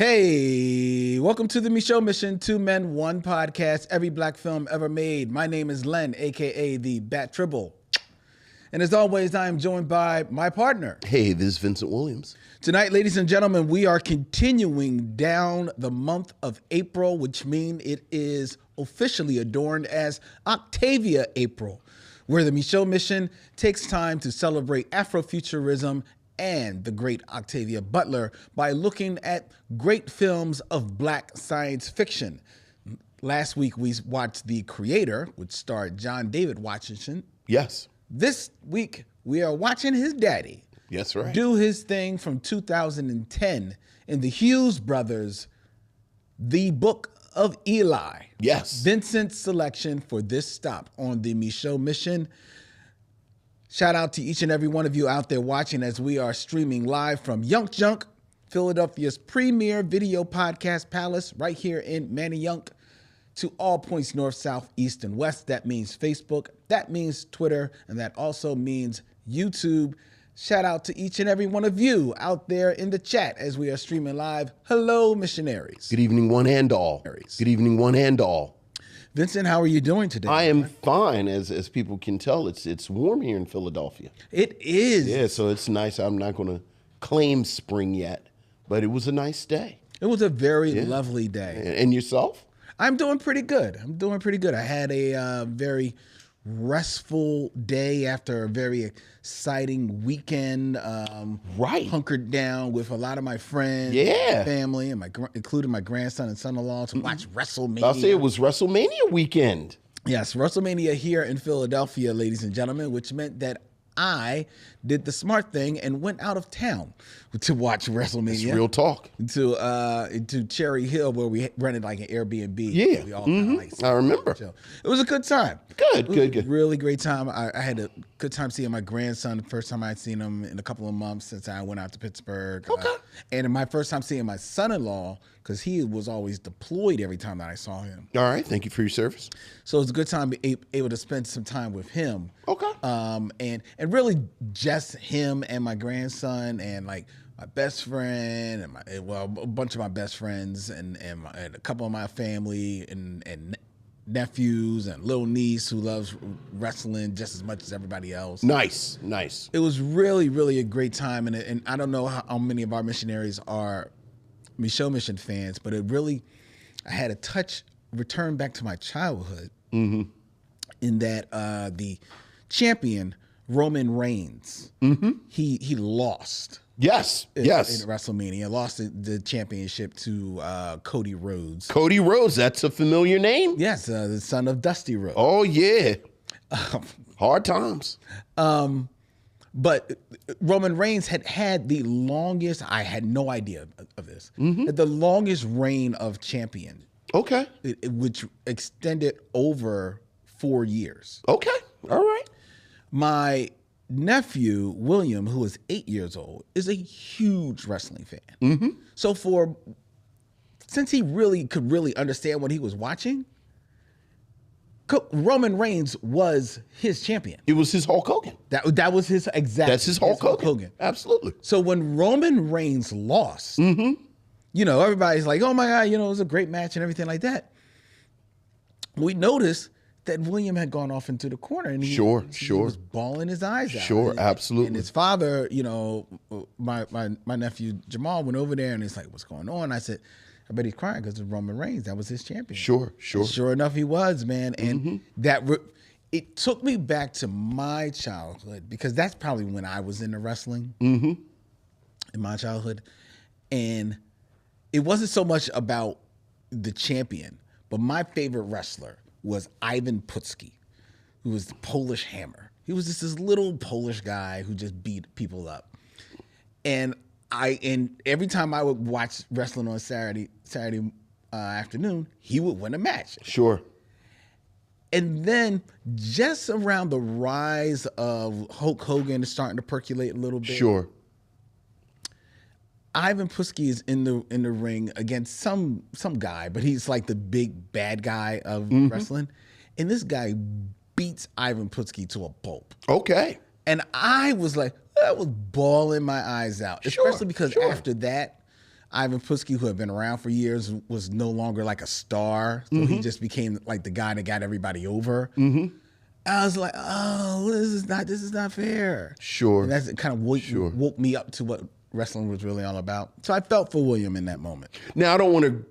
Hey, welcome to the Micheaux Mission, 2 Men, 1 podcast, every black film ever made. My name is Len, a.k.a. the Bat Tribble. And as always, I am joined by my partner. Hey, this is Vincent Williams. Tonight, ladies and gentlemen, we are continuing down the month of April, which means it is officially adorned as OCTAVIA April, where the Micheaux Mission takes time to celebrate Afrofuturism and the great Octavia Butler by looking at great films of black science fiction. Last week, we watched The Creator, which starred John David Washington. Yes. This week, we are watching his daddy do his thing from 2010 in the Hughes Brothers, The Book of Eli. Yes. Vincent's selection for this stop on the Micheaux Mission. Shout out to each and every one of you out there watching as we are streaming live from Yunk Junk, Philadelphia's premier video podcast palace right here in Manayunk, to all points north, south, east, and west. That means Facebook, that means Twitter, and that also means YouTube. Shout out to each and every one of you out there in the chat as we are streaming live. Hello, missionaries. Good evening, one and all. Good evening, one and all. Vincent, how are you doing today? I am fine. As people can tell, it's warm here in Philadelphia. It is. Yeah, so it's nice. I'm not going to claim spring yet, but it was a nice day. It was a very lovely day. And yourself? I'm doing pretty good. I had a very restful day after a very exciting weekend. Hunkered down with a lot of my friends, family, and including my grandson and son-in-law to watch WrestleMania. I'll say it was WrestleMania weekend. Yes, WrestleMania here in Philadelphia, ladies and gentlemen, which meant that I did the smart thing and went out of town to watch WrestleMania. It's real talk. To Cherry Hill, where we rented like an Airbnb. Yeah, we all I remember. It was a good time. Good. Really great time. I had a good time seeing my grandson. The first time I'd seen him in a couple of months since I went out to Pittsburgh. And my first time seeing my son-in-law, because he was always deployed every time that I saw him. All right. Thank you for your service. So it was a good time able to spend some time with him. Okay. And really just him and my grandson and like my best friend and a bunch of my best friends and a couple of my family and nephews and little niece who loves wrestling just as much as everybody else. Nice. It was really, really a great time. And I don't know how many of our missionaries are Micheaux Mission fans, but I had a return back to my childhood in that the champion, Roman Reigns, he lost. Yes. In WrestleMania, lost the championship to Cody Rhodes. Cody Rhodes, that's a familiar name. Yes, the son of Dusty Rhodes. Oh yeah, hard times. But Roman Reigns had the longest. I had no idea of this. Had the longest reign of champion. Okay, which extended over 4 years. Okay, all right. My nephew, William, who is 8 years old, is a huge wrestling fan. So since he could really understand what he was watching, Roman Reigns was his champion. It was his Hulk Hogan. That was his exact. That's his Hulk Hogan. Absolutely. So when Roman Reigns lost, everybody's like, "Oh my God!" It was a great match and everything like that. We noticed that William had gone off into the corner and he was bawling his eyes out. Absolutely. And his father, my nephew Jamal went over there and he's like, "What's going on?" I said, "I bet he's crying because it's Roman Reigns. That was his champion." Sure. And sure enough, he was, man. And it took me back to my childhood because that's probably when I was into wrestling in my childhood. And it wasn't so much about the champion, but my favorite wrestler was Ivan Putski, who was the Polish Hammer. He was just this little Polish guy who just beat people up. And every time I would watch wrestling on Saturday afternoon, he would win a match. Sure. And then just around the rise of Hulk Hogan starting to percolate a little bit. Sure. Ivan Putski is in the ring against some guy, but he's like the big bad guy of wrestling. And this guy beats Ivan Putski to a pulp. Okay. And I was like, I was bawling my eyes out, especially because after that, Ivan Putski, who had been around for years, was no longer like a star. So he just became like the guy that got everybody over. I was like, oh, this is not fair. Sure. And that's kind of woke me up to what wrestling was really all about. So I felt for William in that moment. Now, I don't want to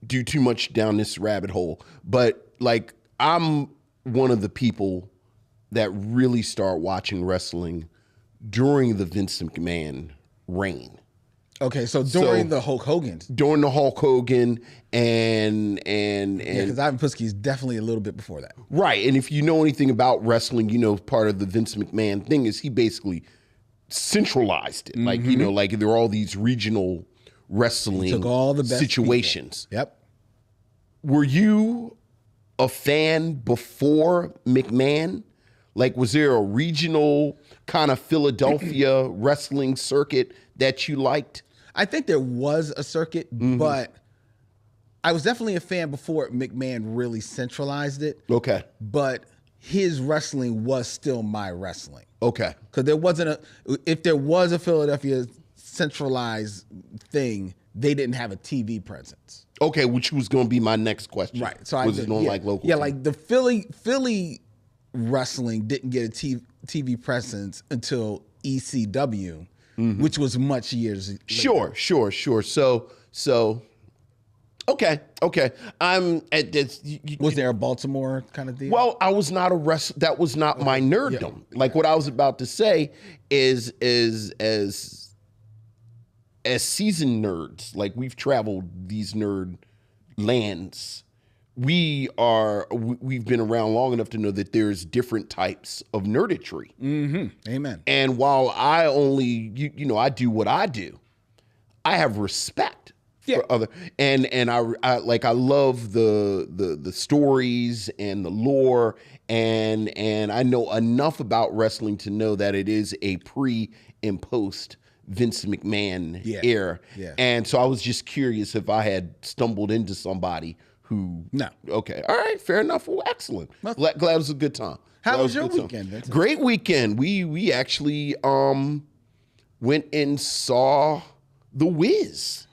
do too much down this rabbit hole, but like I'm one of the people that really start watching wrestling during the Vince McMahon reign. Okay, so during the Hulk Hogan. During the Hulk Hogan and because Ivan Putski is definitely a little bit before that. Right. And if you know anything about wrestling, you know part of the Vince McMahon thing is he basically centralized it. Like, you know, like there are all these regional wrestling Took all the best situations. People. Yep. Were you a fan before McMahon? Like, was there a regional kind of Philadelphia wrestling circuit that you liked? I think there was a circuit, but I was definitely a fan before McMahon really centralized it. Okay. But his wrestling was still my wrestling. Okay. Because there wasn't if there was a Philadelphia centralized thing, they didn't have a TV presence. Okay, which was going to be my next question. Right. So was it on like local? Yeah, TV? like the Philly wrestling didn't get a TV presence until ECW, which was much years later. Sure. So, okay. I'm at this. Was there a Baltimore kind of deal? Well, I was not a that was not my nerddom. Yeah. Like what I was about to say is as seasoned nerds, like we've traveled these nerd lands. We've been around long enough to know that there's different types of nerditry. Amen. And while I only, I do what I do, I have respect for other, and I love the stories and the lore, and I know enough about wrestling to know that it is a pre and post Vince McMahon era. Yeah. And so I was just curious if I had stumbled into somebody who... No. Okay. All right. Fair enough. Well, excellent. Glad it was a good time. How was your weekend, Vincent? Great weekend. We actually went and saw The Wiz.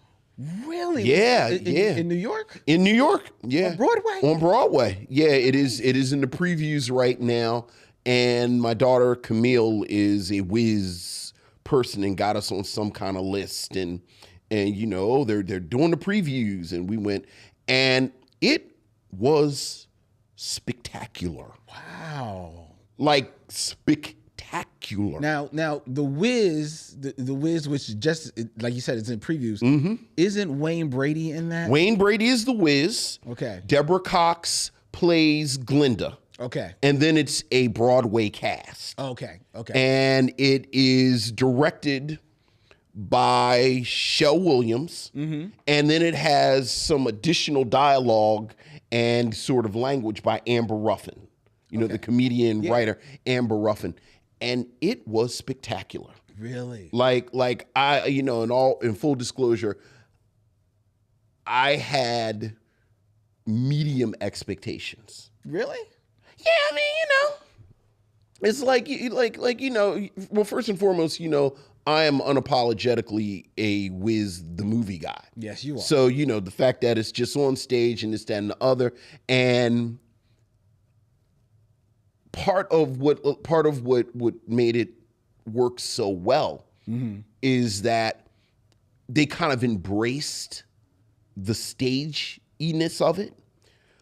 Really? Yeah. In New York? In New York. Yeah. On Broadway? On Broadway. Yeah, it is in the previews right now. And my daughter Camille is a Wiz person and got us on some kind of list. And they're doing the previews, and we went, and it was spectacular. Wow. Like spectacular. Now the Wiz, the Wiz, which just like you said, it's in previews. Isn't Wayne Brady in that? Wayne Brady is the Wiz. Okay. Deborah Cox plays Glinda. Okay. And then it's a Broadway cast. Okay. And it is directed by Shel Williams, and then it has some additional dialogue and sort of language by Amber Ruffin, the comedian, writer, Amber Ruffin, and it was spectacular. Really? Like I, in full disclosure, I had medium expectations. Really? Yeah, I mean, it's well, first and foremost, I am unapologetically a Wiz the movie guy. Yes, you are. So, the fact that it's just on stage and this, that, and the other. And part of what made it work so well is that they kind of embraced the stageiness of it.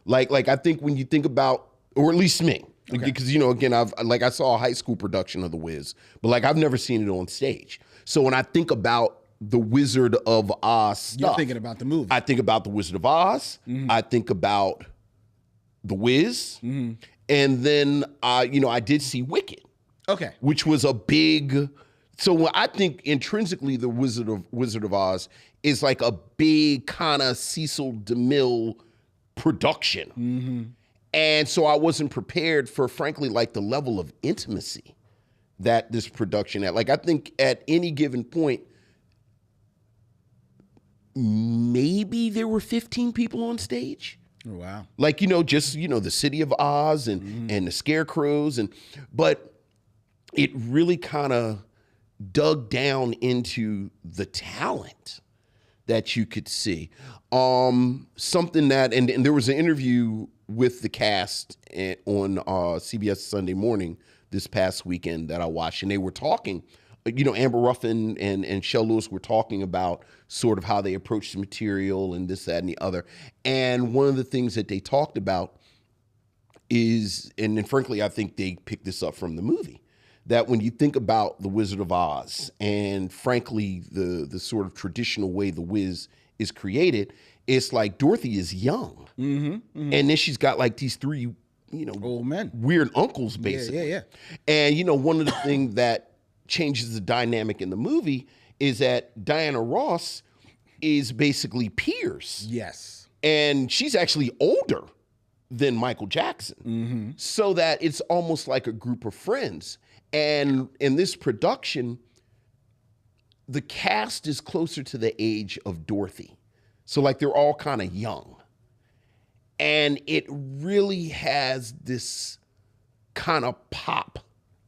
Like I think when you think about, or at least me, because again, I saw a high school production of The Wiz, but I've never seen it on stage. So when I think about the Wizard of Oz stuff, you're thinking about the movie. I think about the Wizard of Oz. I think about The Wiz, and then I did see Wicked. Okay, which was a big. So I think intrinsically, the Wizard of Oz is like a big kind of Cecil DeMille production. And so I wasn't prepared for, frankly, the level of intimacy that this production had. I think at any given point, maybe there were 15 people on stage. Oh, wow. Just, the City of Oz and the Scarecrows. But it really kind of dug down into the talent that you could see. Something that, and there was an interview with the cast on CBS Sunday Morning this past weekend that I watched, and they were talking, Amber Ruffin and Shel Lewis were talking about sort of how they approach the material and this, that, and the other. And one of the things that they talked about is, and frankly, I think they picked this up from the movie, that when you think about The Wizard of Oz and frankly, the sort of traditional way The Wiz is created, it's like Dorothy is young. And then she's got like these three, old men, weird uncles, basically. Yeah. And, one of the things that changes the dynamic in the movie is that Diana Ross is basically Piers. Yes. And she's actually older than Michael Jackson. So that it's almost like a group of friends. And in this production, the cast is closer to the age of Dorothy. So like they're all kind of young. And it really has this kind of pop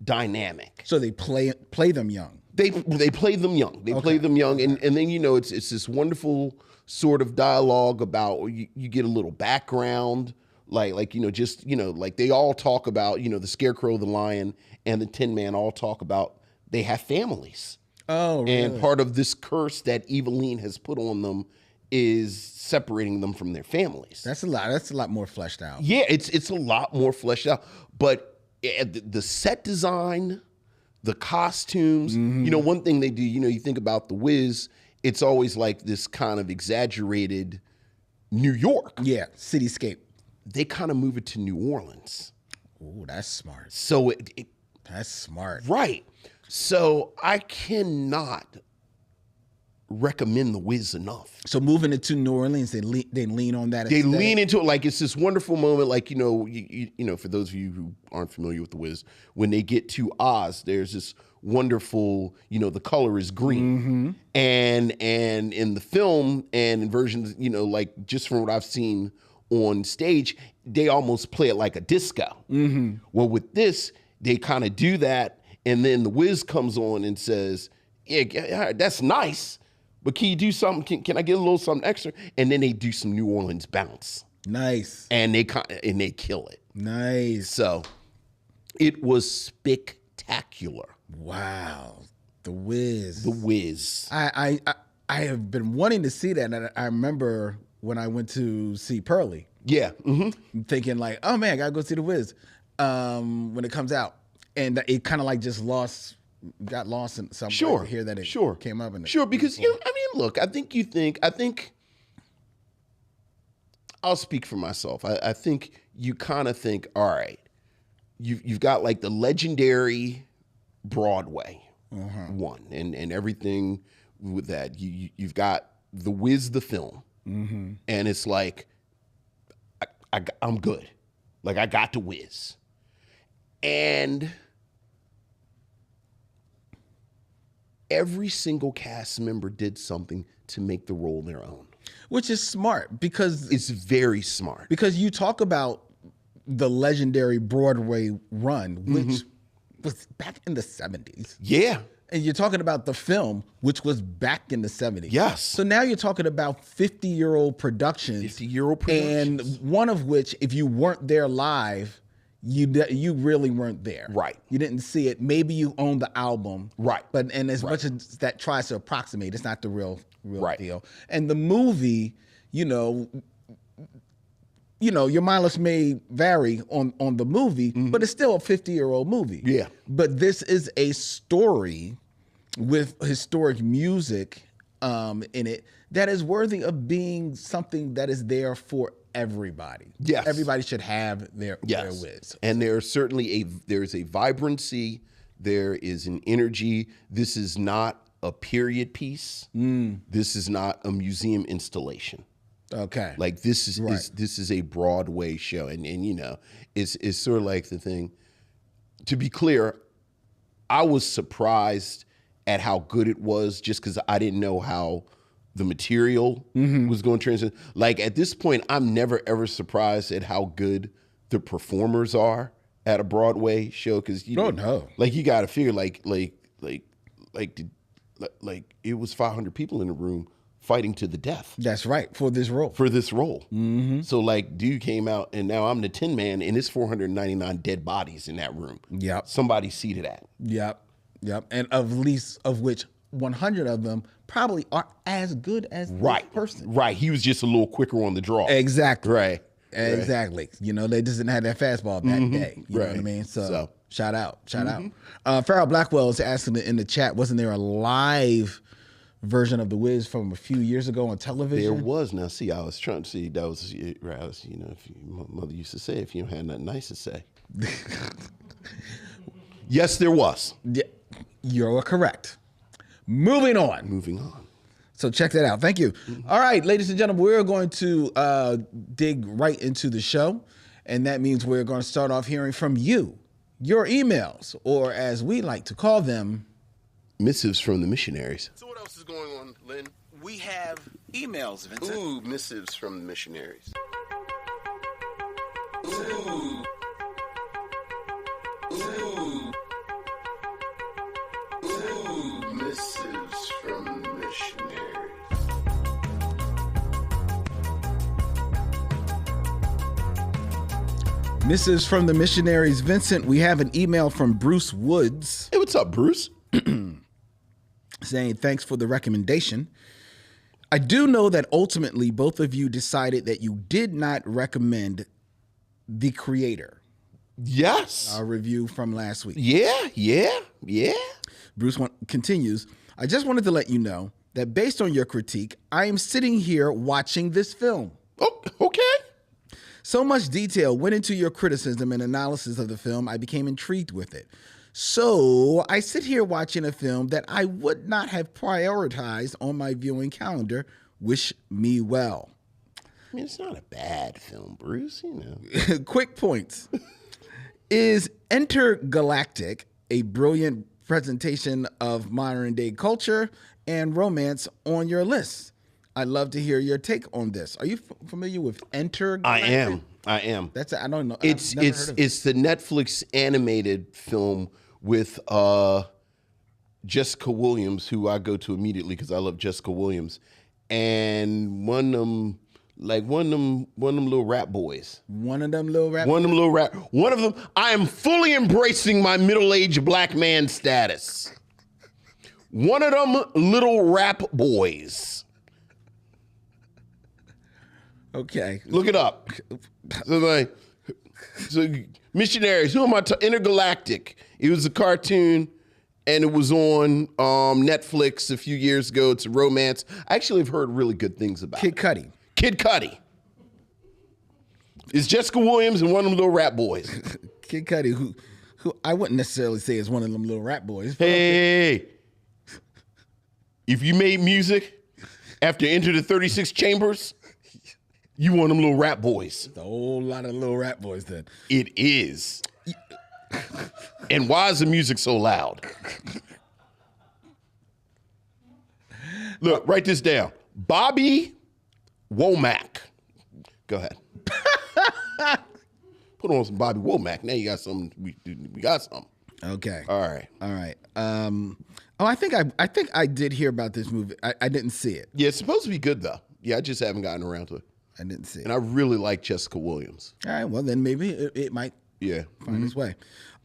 dynamic. So they play them young. They play them young. They play them young. And then, it's this wonderful sort of dialogue about, you get a little background, like they all talk about, the Scarecrow, the Lion, and the Tin Man all talk about they have families. Oh, really? And part of this curse that Eveline has put on them is separating them from their families. That's a lot more fleshed out. Yeah, it's a lot more fleshed out. But the set design, the costumes, one thing they do, you think about The Wiz, it's always like this kind of exaggerated New York. Yeah, cityscape. They kind of move it to New Orleans. Ooh, that's smart. So that's smart. Right. So I cannot recommend The Wiz enough. So moving it to New Orleans, they lean on that. They lean into it like it's this wonderful moment. Like, for those of you who aren't familiar with The Wiz, when they get to Oz, there's this wonderful, the color is green. And in the film and in versions, like just from what I've seen on stage, they almost play it like a disco. Well, with this, they kind of do that. And then The Wiz comes on and says, yeah, that's nice, but can you do something? Can I get a little something extra? And then they do some New Orleans bounce. Nice. And they kill it. Nice. So it was spectacular. Wow. The Wiz. The Wiz. I have been wanting to see that. And I remember when I went to see Pearly. Yeah. Thinking like, oh man, I gotta go see The Wiz when it comes out. And it kind of like just got lost in something. Sure. To hear that it came up. Sure, because, look, I think I'll speak for myself. I think you kind of think, all right, you've got like the legendary Broadway one and everything with that. You've got The Wiz, the film. And it's like, I'm good. Like I got The Wiz. And every single cast member did something to make the role their own. Which is smart because... It's very smart. Because you talk about the legendary Broadway run, which was back in the 70s. Yeah. And you're talking about the film, which was back in the 70s. Yes. So now you're talking about 50-year-old productions. 50-year-old productions. And one of which, if you weren't there live... You really weren't there. Right. You didn't see it. Maybe you own the album. Right. But as much as that tries to approximate, it's not the real deal. And the movie, your mileage may vary on the movie, but it's still a 50-year-old movie. Yeah. But this is a story with historic music in it that is worthy of being something that is there for everybody. Yes. Everybody should have their Wiz. And there's certainly there's a vibrancy, there is an energy. This is not a period piece. This is not a museum installation. Okay. Like this is a Broadway show. And it's sort of like the thing. To be clear, I was surprised at how good it was just because I didn't know how the material was going to translate. Like at this point, I'm never ever surprised at how good the performers are at a Broadway show. Because you got to figure like it was 500 people in the room. fighting to the death. That's right, for this role. Mm-hmm. So like, dude came out, and now I'm the Tin Man, and there's 499 dead bodies in that room. Yep. Somebody see to that. Yep. And of which 100 of them probably are as good as this person. Right. He was just a little quicker on the draw. Exactly. Right. Exactly. You know, they just didn't have that fastball that day. You know what I mean? So shout out. Farrell Blackwell is asking in the chat, wasn't there a live version of The Wiz from a few years ago on television? There was. Now, see, I was trying to see, that was, right, my mother used to say, if you don't have nothing nice to say. Yes, there was. Yeah, you're correct. Moving on. So check that out. Thank you. All right, ladies and gentlemen, we're going to dig right into the show. And that means we're going to start off hearing from you, your emails, or as we like to call them, missives from the missionaries. So what else is going on, Lynn? We have emails, Vincent. Ooh, missives from the missionaries. Ooh. Ooh. Ooh, missives from the missionaries. Missives from the missionaries. Vincent, we have an email from Bruce Woods. Hey, what's up, Bruce? Saying, thanks for the recommendation. I do know that ultimately both of you decided that you did not recommend The Creator. Yes. Our review from last week. Yeah. Bruce continues, I just wanted to let you know that based on your critique, I am sitting here watching this film. Oh, okay. So much detail went into your criticism and analysis of the film, I became intrigued with it. So I sit here watching a film that I would not have prioritized on my viewing calendar. Wish me well. I mean, it's not a bad film, Bruce, you know. Quick points. Is Intergalactic a brilliant presentation of modern day culture and romance on your list? I'd love to hear your take on this. Are you familiar with Intergalactic? I am. I don't know. It's the Netflix animated film with Jessica Williams, who I go to immediately because I love Jessica Williams, and one of them little rap boys. One of them little rap. One of them. I am fully embracing my middle-aged black man status. One of them little rap boys. Okay. Look it up. So missionaries, who am I talking? Intergalactic. It was a cartoon, and it was on Netflix a few years ago. It's a romance. I actually have heard really good things about Kid Cudi. Kid Cudi. It's Jessica Williams and one of them little rap boys. Kid Cudi, who I wouldn't necessarily say is one of them little rap boys. Hey, if you made music after Enter the 36 Chambers, you one of them little rap boys. It's a whole lot of little rap boys then. It is. And why is the music so loud? Look, write this down. Bobby Womack. Go ahead. Put on some Bobby Womack. Now you got something. We got something. Okay. All right. I think I did hear about this movie. I didn't see it. Yeah, it's supposed to be good though. Yeah, I just haven't gotten around to it. I didn't see it. And I really like Jessica Williams. All right. Well, then maybe it might find its way.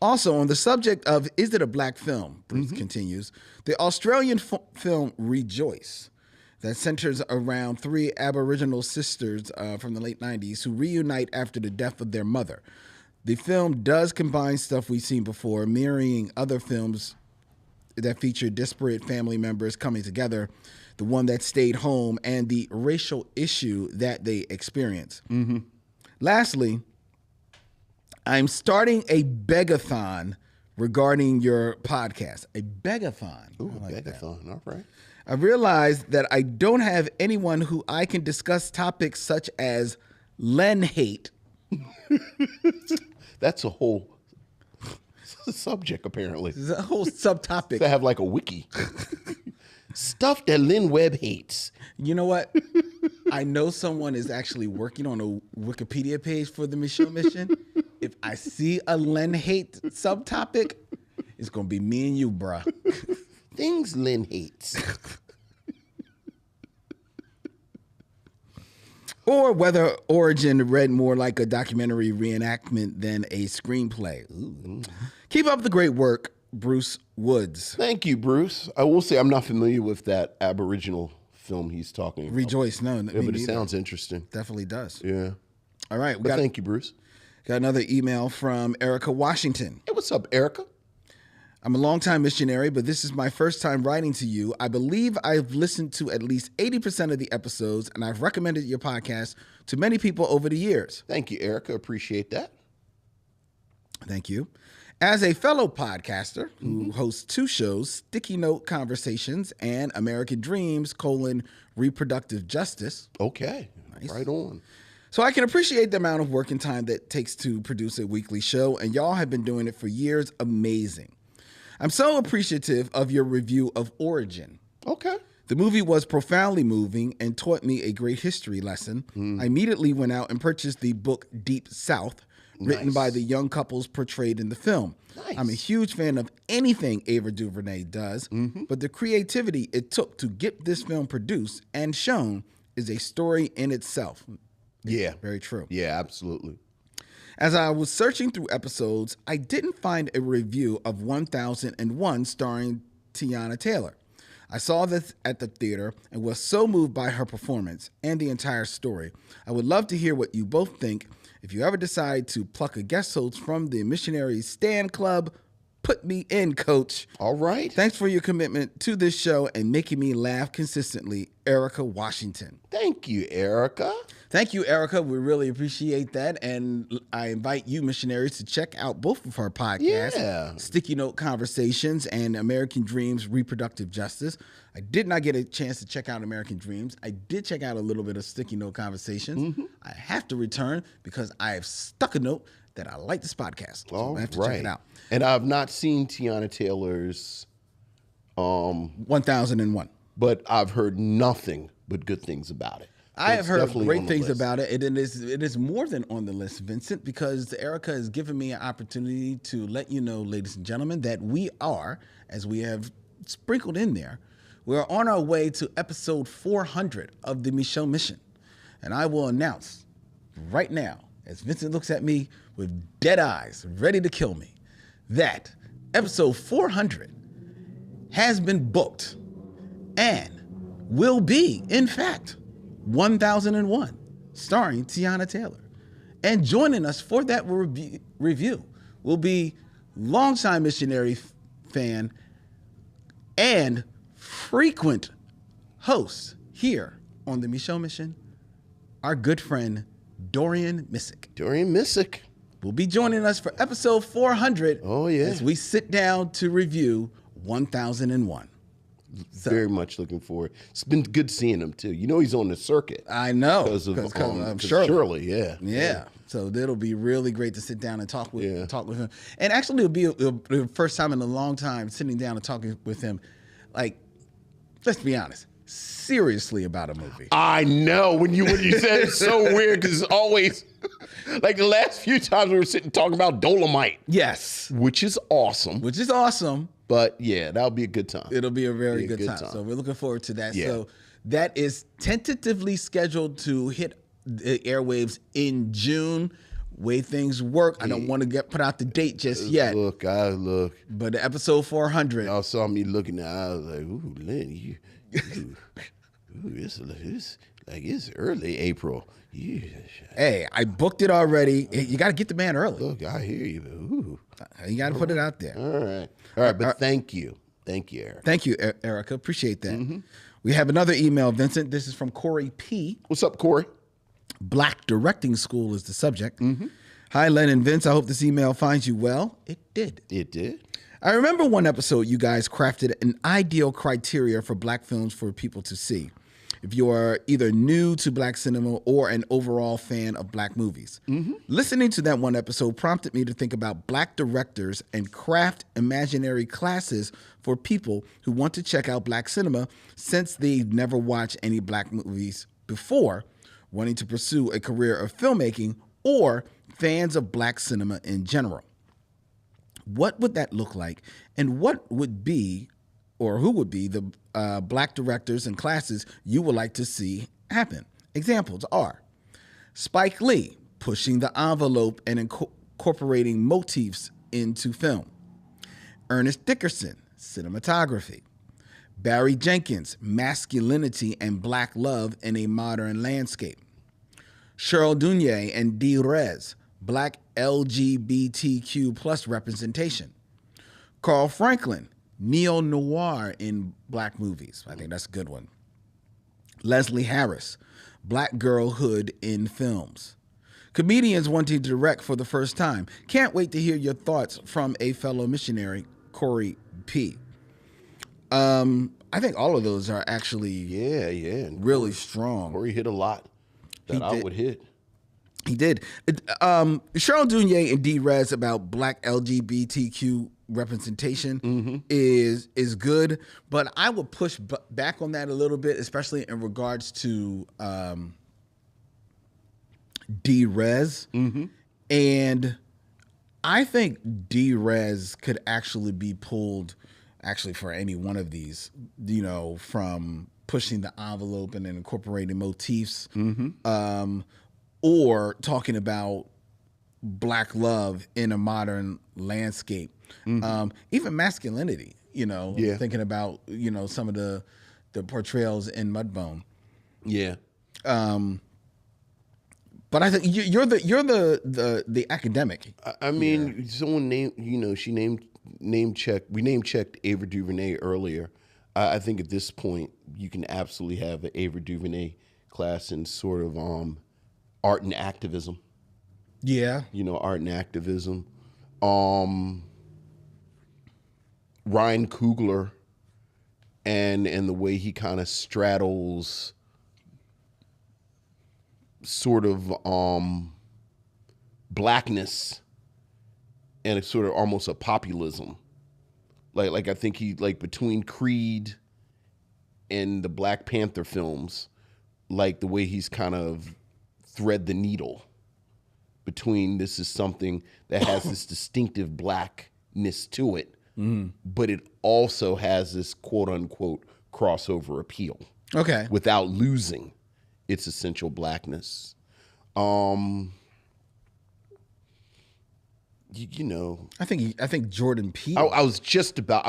Also, on the subject of is it a black film, Bruce continues, the Australian film Rejoice, that centers around three Aboriginal sisters from the late 90s who reunite after the death of their mother. The film does combine stuff we've seen before, mirroring other films that feature disparate family members coming together, the one that stayed home, and the racial issue that they experience. Lastly, I'm starting a begathon regarding your podcast. A begathon. Ooh, begathon. All right. I realized that I don't have anyone who I can discuss topics such as Len hate. That's a whole subject, apparently. It's a whole subtopic. To have like a wiki. Stuff that Lynn Webb hates. You know what? I know someone is actually working on a Wikipedia page for the Micheaux Mission. If I see a Len hate subtopic, it's going to be me and you, bruh. Things Lynn hates. or whether Origin read more like a documentary reenactment than a screenplay. Ooh. Keep up the great work, Bruce Woods. Thank you, Bruce. I will say I'm not familiar with that Aboriginal film he's talking about. Rejoice, no. Yeah, but it sounds interesting. Definitely does. Yeah. All right. Thank you, Bruce. Got another email from Erica Washington. Hey, what's up, Erica? I'm a longtime missionary, but this is my first time writing to you. I believe I've listened to at least 80% of the episodes, and I've recommended your podcast to many people over the years. Thank you, Erica. Appreciate that. Thank you. As a fellow podcaster who hosts 2 shows, Sticky Note Conversations and American Dreams, Reproductive Justice. Okay. Nice. Right on. So I can appreciate the amount of work and time that it takes to produce a weekly show, and y'all have been doing it for years. Amazing. I'm so appreciative of your review of Origin. Okay. The movie was profoundly moving and taught me a great history lesson. I immediately went out and purchased the book Deep South, written by the young couples portrayed in the film. Nice. I'm a huge fan of anything Ava DuVernay does, but the creativity it took to get this film produced and shown is a story in itself. Yeah. Very true. Yeah, absolutely. As I was searching through episodes, I didn't find a review of 1001 starring Tiana Taylor. I saw this at the theater and was so moved by her performance and the entire story. I would love to hear what you both think. If you ever decide to pluck a guest host from the Missionary Stand Club, put me in, Coach. All right. Thanks for your commitment to this show and making me laugh consistently, Erica Washington. Thank you, Erica. Thank you, Erica. We really appreciate that. And I invite you, missionaries, to check out both of her podcasts, Yeah. Sticky Note Conversations and American Dreams Reproductive Justice. I did not get a chance to check out American Dreams. I did check out a little bit of Sticky Note Conversations. I have to return because I have stuck a note that I like this podcast. So I have to check it out. And I've not seen Tiana Taylor's 1001. but I've heard nothing but good things about it. I have heard great things list. about it. It is more than on the list, Vincent, because Erica has given me an opportunity to let you know, ladies and gentlemen, that we are, as we have sprinkled in there, we're on our way to episode 400 of the Micheaux Mission. And I will announce right now, as Vincent looks at me with dead eyes, ready to kill me, that episode 400 has been booked and will be, in fact, 1001, starring Tiana Taylor. And joining us for that review will be longtime missionary fan and frequent host here on the Micheaux Mission, our good friend Dorian Missick. Dorian Missick will be joining us for episode 400. Oh, yeah. As we sit down to review 1001. So, very much looking forward. It's been good seeing him too. You know he's on the circuit. I know because of Shirley. Yeah. So it'll be really great to sit down and talk with him. And actually, it'll be the first time in a long time sitting down and talking with him. Like, let's be honest, seriously about a movie. I know when you said it's so weird because it's always like the last few times we were sitting talking about Dolomite. Yes, which is awesome. But yeah, that'll be a good time. It'll be a very good time. So we're looking forward to that. Yeah. So that is tentatively scheduled to hit the airwaves in June. Way things work. I don't want to put out the date just yet. Look. But the episode 400. Y'all saw me looking at it. I was like, ooh, Lynn, it's early April. Hey, I booked it already. You got to get the man early. Look, I hear you. Ooh. You got to put it out there. All right. But thank you. Thank you, Erica. Thank you, Erica. Appreciate that. We have another email, Vincent. This is from Corey P. What's up, Corey? Black Directing School is the subject. Hi, Len and Vince. I hope this email finds you well. It did. It did. I remember one episode you guys crafted an ideal criteria for black films for people to see. If you are either new to black cinema or an overall fan of black movies. Listening to that one episode prompted me to think about black directors and craft imaginary classes for people who want to check out black cinema since they've never watched any black movies before, wanting to pursue a career of filmmaking, or fans of black cinema in general. What would that look like? And what would be, or who would be, the black directors and classes you would like to see happen? Examples are Spike Lee, pushing the envelope and incorporating motifs into film. Ernest Dickerson, cinematography. Barry Jenkins, masculinity and black love in a modern landscape. Cheryl Dunye and Dee Rez, black LGBTQ plus representation. Carl Franklin, neo-noir in black movies. I think that's a good one. Leslie Harris, black girlhood in films. Comedians wanting to direct for the first time. Can't wait to hear your thoughts from a fellow missionary, Corey P. I think all of those are actually really strong. Corey hit a lot that I would hit. He did. Cheryl Dunye and Dee Rez about black LGBTQ representation is good, but I would push back on that a little bit, especially in regards to Dee Rez. And I think Dee Rez could actually be pulled for any one of these, from pushing the envelope and then incorporating motifs, or talking about black love in a modern landscape. Even masculinity, thinking about, some of the portrayals in Mudbone. Yeah. But I think you're the academic. I mean, someone name checked. We name checked Ava DuVernay earlier. I think at this point you can absolutely have an Ava DuVernay class in sort of art and activism. Yeah. Art and activism. Ryan Coogler and the way he kind of straddles sort of blackness and it's sort of almost a populism. Like I think he between Creed and the Black Panther films, like the way he's kind of thread the needle between this is something that has this distinctive blackness to it, but it also has this quote unquote crossover appeal. Okay. Without losing its essential blackness. I think Jordan Peele. I was just about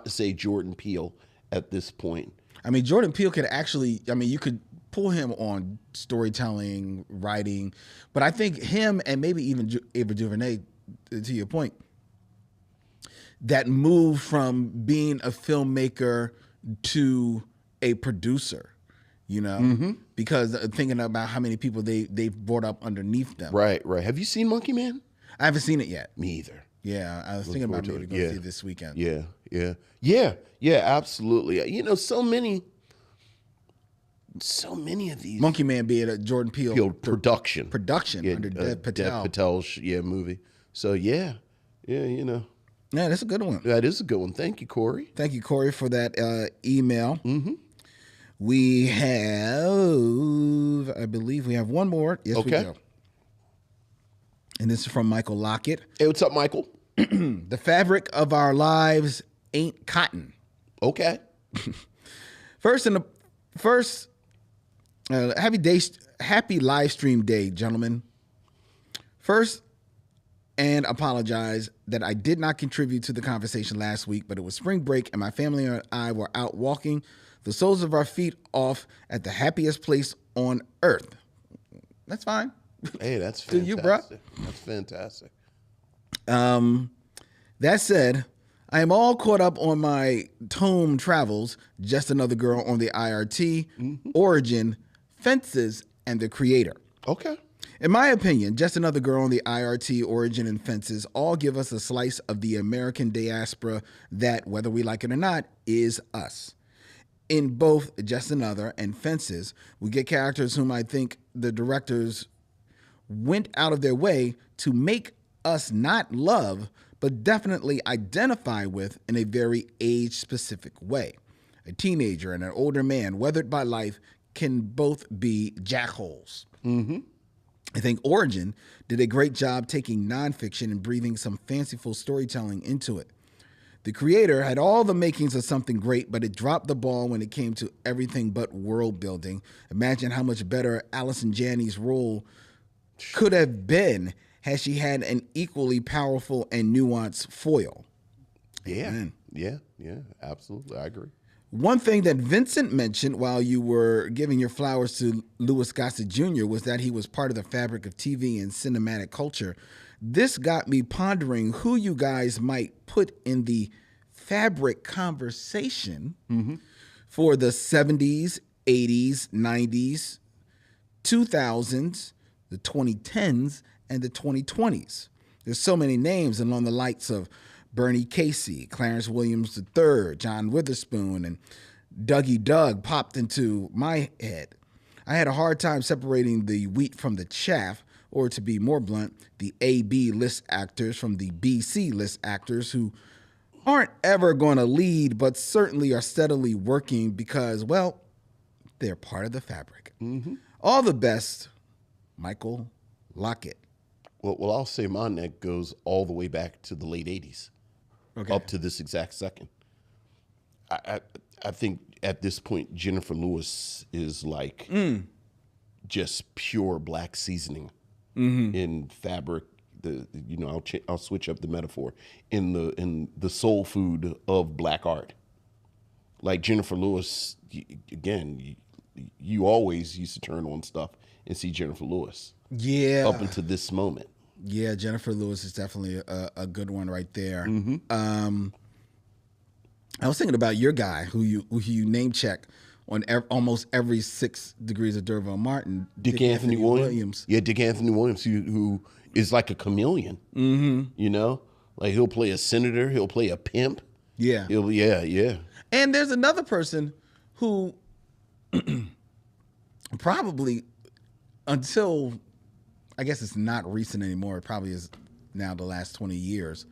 to say Jordan Peele at this point. I mean, Jordan Peele could actually, you could pull him on storytelling, writing, but I think him and maybe even Ava DuVernay, to your point, that move from being a filmmaker to a producer, because thinking about how many people they've brought up underneath them. Right. Have you seen Monkey Man? I haven't seen it yet. Me either. Yeah, I was thinking about maybe going to see it this weekend. Yeah, absolutely. So many of these. Monkey Man being a Jordan Peele production under Dev Patel. Dev Patel's movie. So yeah. Yeah, that's a good one. That is a good one. Thank you, Corey. Thank you, Corey, for that email. We have, I believe we have one more. Yes, we do. And this is from Michael Lockett. Hey, what's up, Michael? The fabric of our lives ain't cotton. Okay. Happy live stream day, gentlemen. First, and apologize that I did not contribute to the conversation last week, but it was spring break and my family and I were out walking the soles of our feet off at the happiest place on earth. That's fine. Hey, that's fantastic. To you, bro. That's fantastic. That said, I am all caught up on my tome travels, Just Another Girl on the IRT, Origin, Fences, and The Creator. Okay. In my opinion, Just Another Girl on the IRT, Origin, and Fences all give us a slice of the American diaspora that, whether we like it or not, is us. In both Just Another and Fences, we get characters whom I think the directors went out of their way to make us not love, but definitely identify with in a very age-specific way. A teenager and an older man weathered by life can both be jackholes. I think Origin did a great job taking nonfiction and breathing some fanciful storytelling into it. The creator had all the makings of something great, but it dropped the ball when it came to everything but world building. Imagine how much better Allison Janney's role could have been had she had an equally powerful and nuanced foil. Yeah. Amen. Yeah, absolutely. I agree. One thing that Vincent mentioned while you were giving your flowers to Louis Gossett Jr. was that he was part of the fabric of TV and cinematic culture. This got me pondering who you guys might put in the fabric conversation for the 70s, 80s, 90s, 2000s, the 2010s, and the 2020s. There's so many names along the likes of Bernie Casey, Clarence Williams III, John Witherspoon, and Dougie Doug popped into my head. I had a hard time separating the wheat from the chaff, or to be more blunt, the A-B list actors from the B-C list actors who aren't ever going to lead, but certainly are steadily working because, well, they're part of the fabric. All the best, Michael Lockett. Well, I'll say mine that goes all the way back to the late 80s, up to this exact second. I think at this point, Jennifer Lewis is like just pure black seasoning in fabric. I'll switch up the metaphor in the soul food of black art. Like Jennifer Lewis, again, you always used to turn on stuff and see Jennifer Lewis. Yeah. Up until this moment. Yeah, Jennifer Lewis is definitely a good one right there. I was thinking about your guy who you name check on almost every 6 degrees of Derville Martin. Dick Anthony Williams. Yeah, Dick Anthony Williams, who is like a chameleon. You know? Like he'll play a senator, he'll play a pimp. Yeah. Yeah. And there's another person who probably until, I guess it's not recent anymore, it probably is now the last 20 years,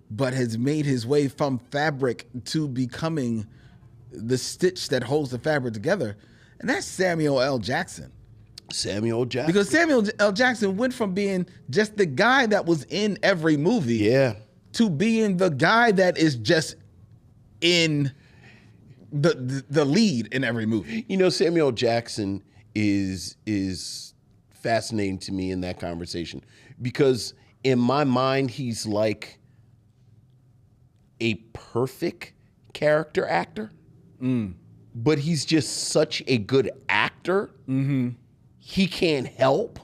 but has made his way from fabric to becoming the stitch that holds the fabric together, and that's Samuel L. Jackson. Samuel Jackson. Because Samuel L. Jackson went from being just the guy that was in every movie to being the guy that is just in the lead in every movie. You know, Samuel Jackson is fascinating to me in that conversation because in my mind he's like a perfect character actor, but he's just such a good actor. He can't help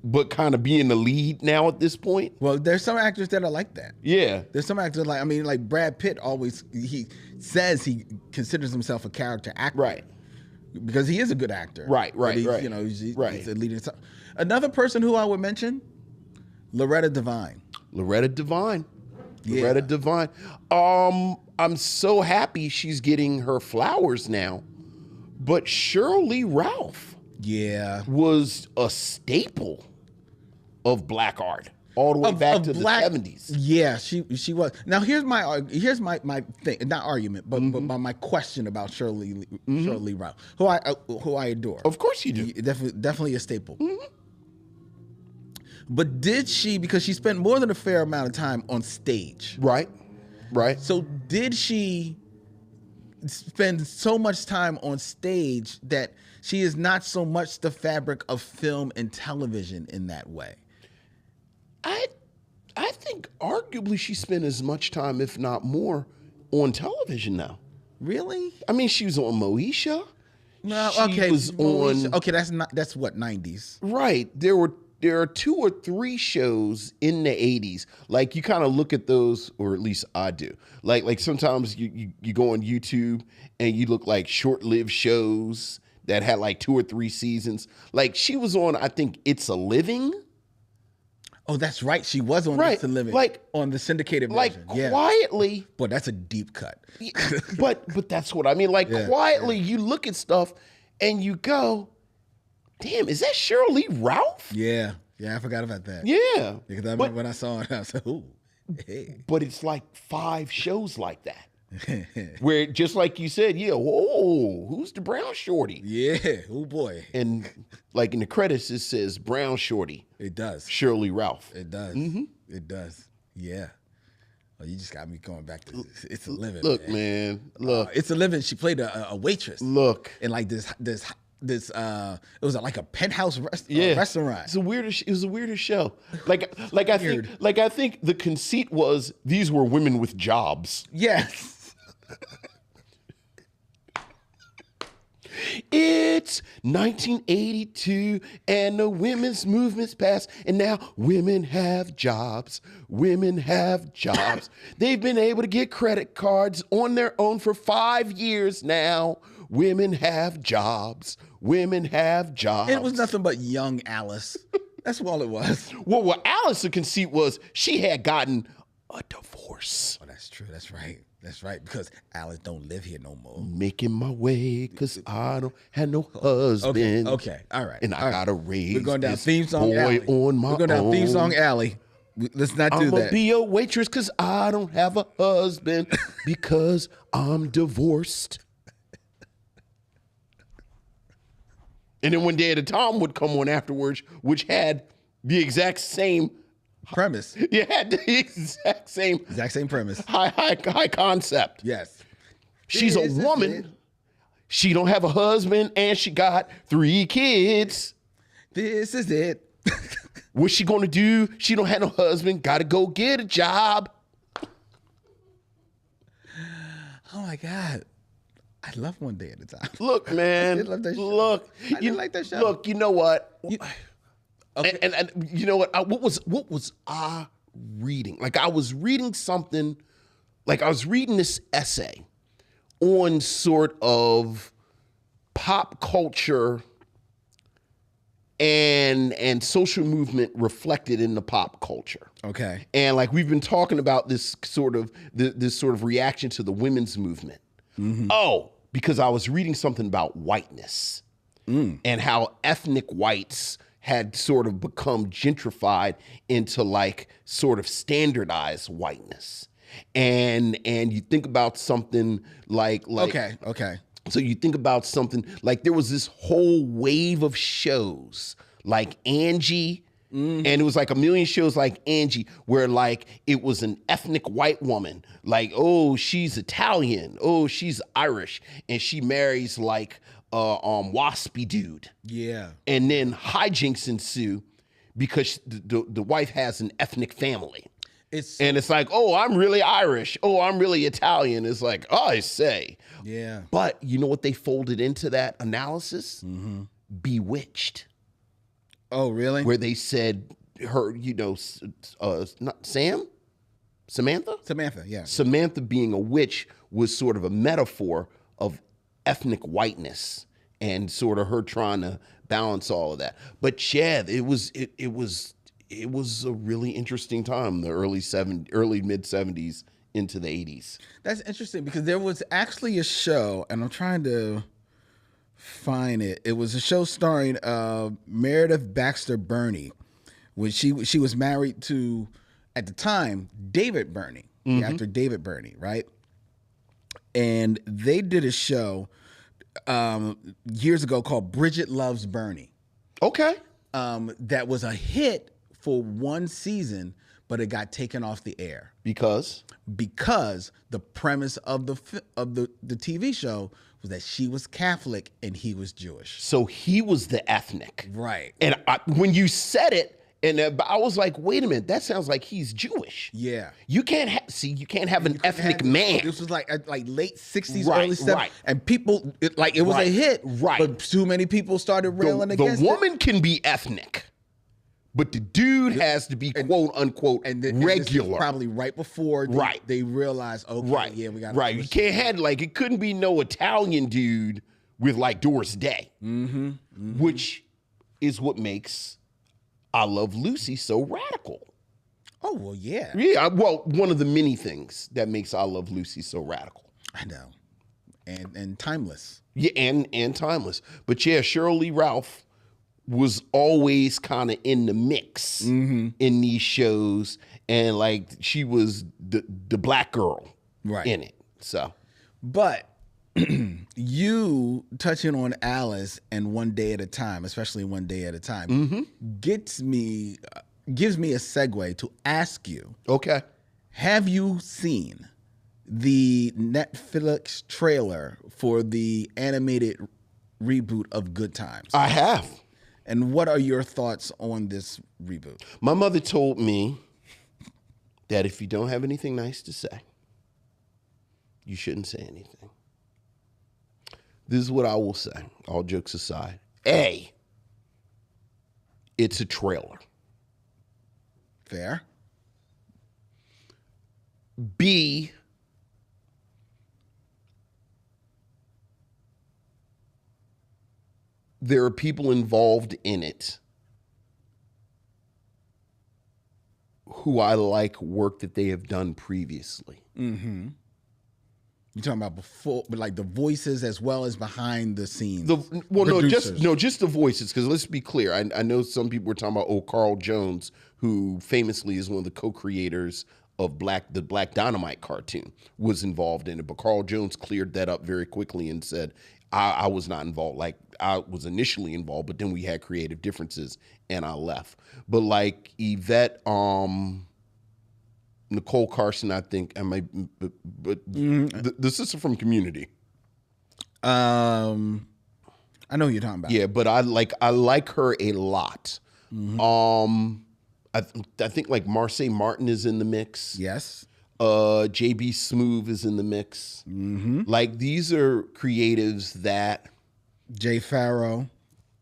but kind of be in the lead now at this point. Well, there's some actors that are like that. Yeah. There's some actors like Brad Pitt he says he considers himself a character actor. Right. Because he is a good actor. Right. You know, he's a leading. Another person who I would mention, Loretta Devine. Loretta Devine. I'm so happy she's getting her flowers now. But Shirley Ralph was a staple of black art all the way back to the 70s. Yeah, she was. Now here's my thing, not argument, but my question about Shirley Ralph, who I adore. Of course you do. Definitely a staple. But did she, because she spent more than a fair amount of time on stage. Right. So did she spend so much time on stage that she is not so much the fabric of film and television in that way? I think arguably she spent as much time, if not more, on television now. Really? I mean, she was on Moesha. No, she okay. was on. Okay, that's what, 90s. Right. There are 2 or 3 shows in the 80s. Like you kind of look at those, or at least I do. Like sometimes you go on YouTube and you look like short-lived shows that had like 2 or 3 seasons. Like she was on, I think, It's a Living. Oh, that's right. She was on It's a Living. Like on the syndicated version. Like quietly. Boy, that's a deep cut. but that's what I mean. Like quietly, you look at stuff and you go, damn, is that Shirley Ralph? Yeah, I forgot about that. Yeah. Because when I saw it, I was like, ooh, hey. But it's like 5 shows like that. Where, just like you said, whoa, who's the brown shorty? Yeah, oh boy. And like in the credits, it says brown shorty. It does. Shirley Ralph. It does. It does. Yeah. Oh, you just got me going back to It's a Living. Look, man. Look. It's a Living. She played a waitress. Look. In like this it was like a penthouse Yeah. restaurant. It was the weirdest show. I think the conceit was these were women with jobs. Yes. It's 1982 and the women's movement's passed, and now women have jobs. Women have jobs. They've been able to get credit cards on their own for 5 years now. Women have jobs. Women have jobs. It was nothing but young Alice. That's all it was. Well, Alice, the conceit was she had gotten a divorce. Oh, that's true. That's right. That's right. Because Alice don't live here no more. Making my way because I don't have no husband. Okay. All right. And I gotta raise We're going down this theme song boy alley. on my own. We're going down theme song alley. Let's not do I'm gonna that. be a waitress because I don't have a husband because I'm divorced. And then One Day at a Time would come on afterwards, which had the exact same Premise. You had the exact same premise. high concept. Yes. She's a This is woman. it. She don't have a husband, and she got 3 kids. This is it. What's she gonna do? She don't have no husband. Got to go get a job. Oh my God. I love One Day at a Time. Look, man. I did love that show. Look, I did like that show. Look, you know what? Okay. And you know what? What was I reading? Like I was reading something. Like I was reading this essay on sort of pop culture and social movement reflected in the pop culture. Okay. And like we've been talking about this sort of reaction to the women's movement. Mm-hmm. Oh, because I was reading something about whiteness and how ethnic whites had sort of become gentrified into like sort of standardized whiteness. And you think about something like Okay. so you think about something like there was this whole wave of shows like Angie, and it was like a million shows like Angie where like it was an ethnic white woman, like, oh, she's Italian, oh, she's Irish, and she marries like waspy dude. Yeah. And then hijinks ensue because the wife has an ethnic family. And it's like, oh, I'm really Irish. Oh, I'm really Italian. It's like, oh, I say. Yeah. But you know what they folded into that analysis? Bewitched. Oh, really? Where they said her, not Samantha? Samantha, yeah. Samantha being a witch was sort of a metaphor of ethnic whiteness and sort of her trying to balance all of that. But yeah, it was a really interesting time, the early mid 70s into the 80s. That's interesting because there was actually a show, and I'm trying to find it. It was a show starring Meredith Baxter Birney, when she was married to, at the time, David Birney, the actor David Birney, right? And they did a show years ago called Bridget Loves Bernie. Okay. That was a hit for one season, but it got taken off the air Because the premise of the TV show was that she was Catholic and he was Jewish. so he was the ethnic. Right. And when you said it, and I was like, wait a minute, that sounds like he's Jewish. Yeah. You can't have an ethnic man. This was like late 60s, Right, early 70s. right. And people, it was Right, a hit. right. But too many people started railing The against it. woman can be ethnic, but the dude has to be quote unquote And this was regular. probably right before they realized, okay, Right. yeah, we got right. You can't have it couldn't be no Italian dude with like Doris Day, which is what makes I Love Lucy so radical. Oh, well, yeah. Yeah, well, one of the many things that makes I Love Lucy so radical. I know. And timeless. Yeah, and timeless. But yeah, Cheryl Lee Ralph was always kind of in the mix in these shows, and like she was the black girl in it. So, But you touching on Alice and One Day at a Time, especially One Day at a Time, gives me a segue to ask you: okay, Have you seen the Netflix trailer for the animated reboot of Good Times? I have. And what are your thoughts on this reboot? My mother told me that if you don't have anything nice to say, you shouldn't say anything. This is what I will say, all jokes aside. A, it's a trailer. Fair. B, there are people involved in it who I like work that they have done previously. Mm-hmm. You're talking about before, but like the voices as well as behind the scenes. Just the voices. Because let's be clear, I know some people were talking about Carl Jones, who famously is one of the co-creators of the Black Dynamite cartoon, was involved in it. But Carl Jones cleared that up very quickly and said, I was not involved. Like, I was initially involved, but then we had creative differences and I left. But like Yvette, Nicole Carson, I think, but the sister from Community. I know who you're talking about. Yeah, but I like her a lot. Mm-hmm. I think like Marseille Martin is in the mix. Yes. JB Smoove is in the mix. Mm-hmm. Like, these are creatives that Jay Farrow.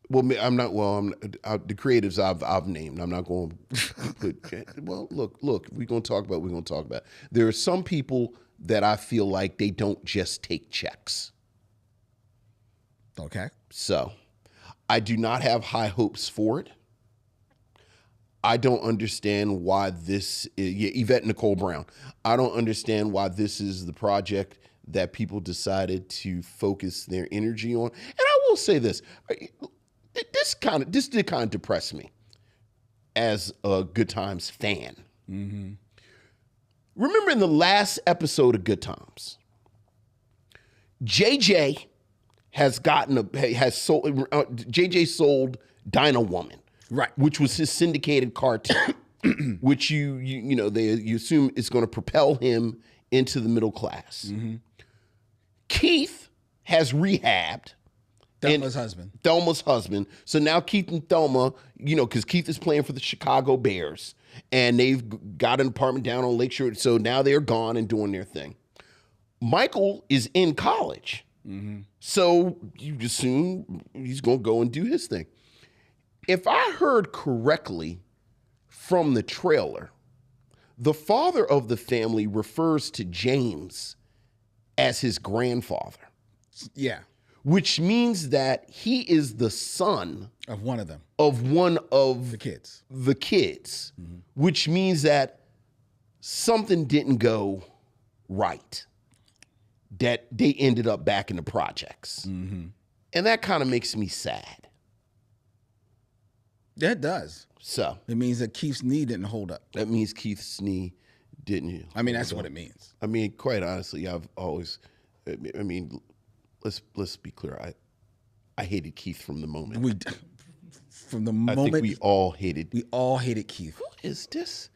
Well, I'm not. Well, the creatives I've named. I'm not going to put. Well, look. We're going to talk about. We're going to talk about. There are some people that I feel like they don't just take checks. Okay. So, I do not have high hopes for it. I don't understand why this is, Yvette Nicole Brown. I don't understand why this is the project that people decided to focus their energy on. And I will say this. This did kind of depress me as a Good Times fan. Mm-hmm. Remember in the last episode of Good Times, JJ sold Dinah Woman. Right. Which was his syndicated cartoon, which you assume is going to propel him into the middle class. Mm-hmm. Keith has rehabbed. Thelma's husband. So now Keith and Thelma, because Keith is playing for the Chicago Bears, and they've got an apartment down on Lakeshore. So now they're gone and doing their thing. Michael is in college. Mm-hmm. So you assume he's going to go and do his thing. If I heard correctly from the trailer, the father of the family refers to James as his grandfather. Yeah. Which means that he is the son of one of them. Of one of the kids. Mm-hmm. Which means that something didn't go right. That they ended up back in the projects. Mm-hmm. And that kind of makes me sad. That does. So it means that Keith's knee didn't hold up. That means Keith's knee didn't. I mean, that's what it means. I mean, quite honestly, I've always. I mean, let's be clear. I hated Keith from the moment. I think we all hated. We all hated Keith. Who is this?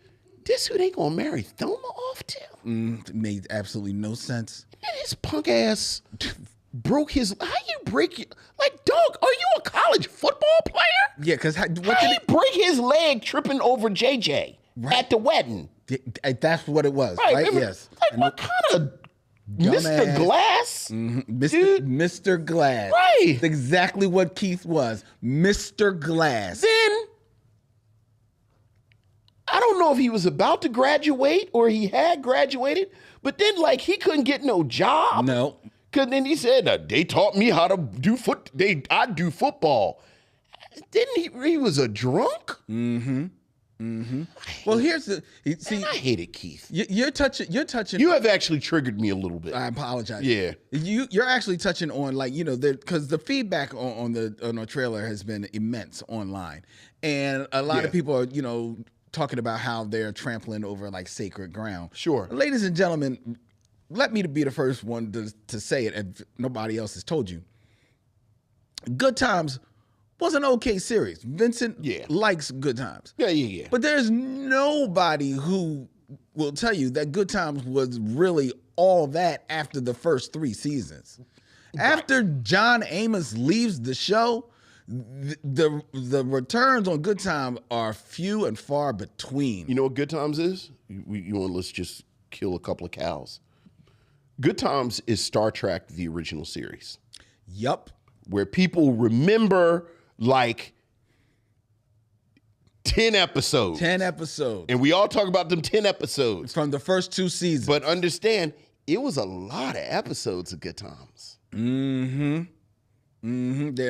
This who they gonna marry Thelma off to? It made absolutely no sense. Man, his punk ass broke his. How you break your, like, dog? Are you a college football player? Yeah, because how did he break his leg tripping over JJ at the wedding? That's what it was, right? Yes. Like, what kind of Mr. Glass? Mm-hmm. Mr. Glass. Right. That's exactly what Keith was, Mr. Glass. Then I don't know if he was about to graduate or he had graduated, but then like he couldn't get no job. No. Because then he said, they taught me how to do I do football. Didn't he was a drunk? Mm-hmm. Mm-hmm. Well, here's the see. I hated Keith. You're touching. You have actually triggered me a little bit. I apologize. Yeah. You're actually touching on, like, because the feedback on the trailer has been immense online, and a lot of people are talking about how they're trampling over like sacred ground. Sure. Ladies and gentlemen, let me be the first one to say it, and nobody else has told you. Good Times was an okay series. Vincent likes Good Times. Yeah. But there's nobody who will tell you that Good Times was really all that after the first 3 seasons. After John Amos leaves the show, the returns on Good Time are few and far between. You know what Good Times is? Let's just kill a couple of cows. Good Times is Star Trek, the original series. Yup. Where people remember like 10 episodes. 10 episodes. And we all talk about them 10 episodes. From the first 2 seasons. But understand, it was a lot of episodes of Good Times. There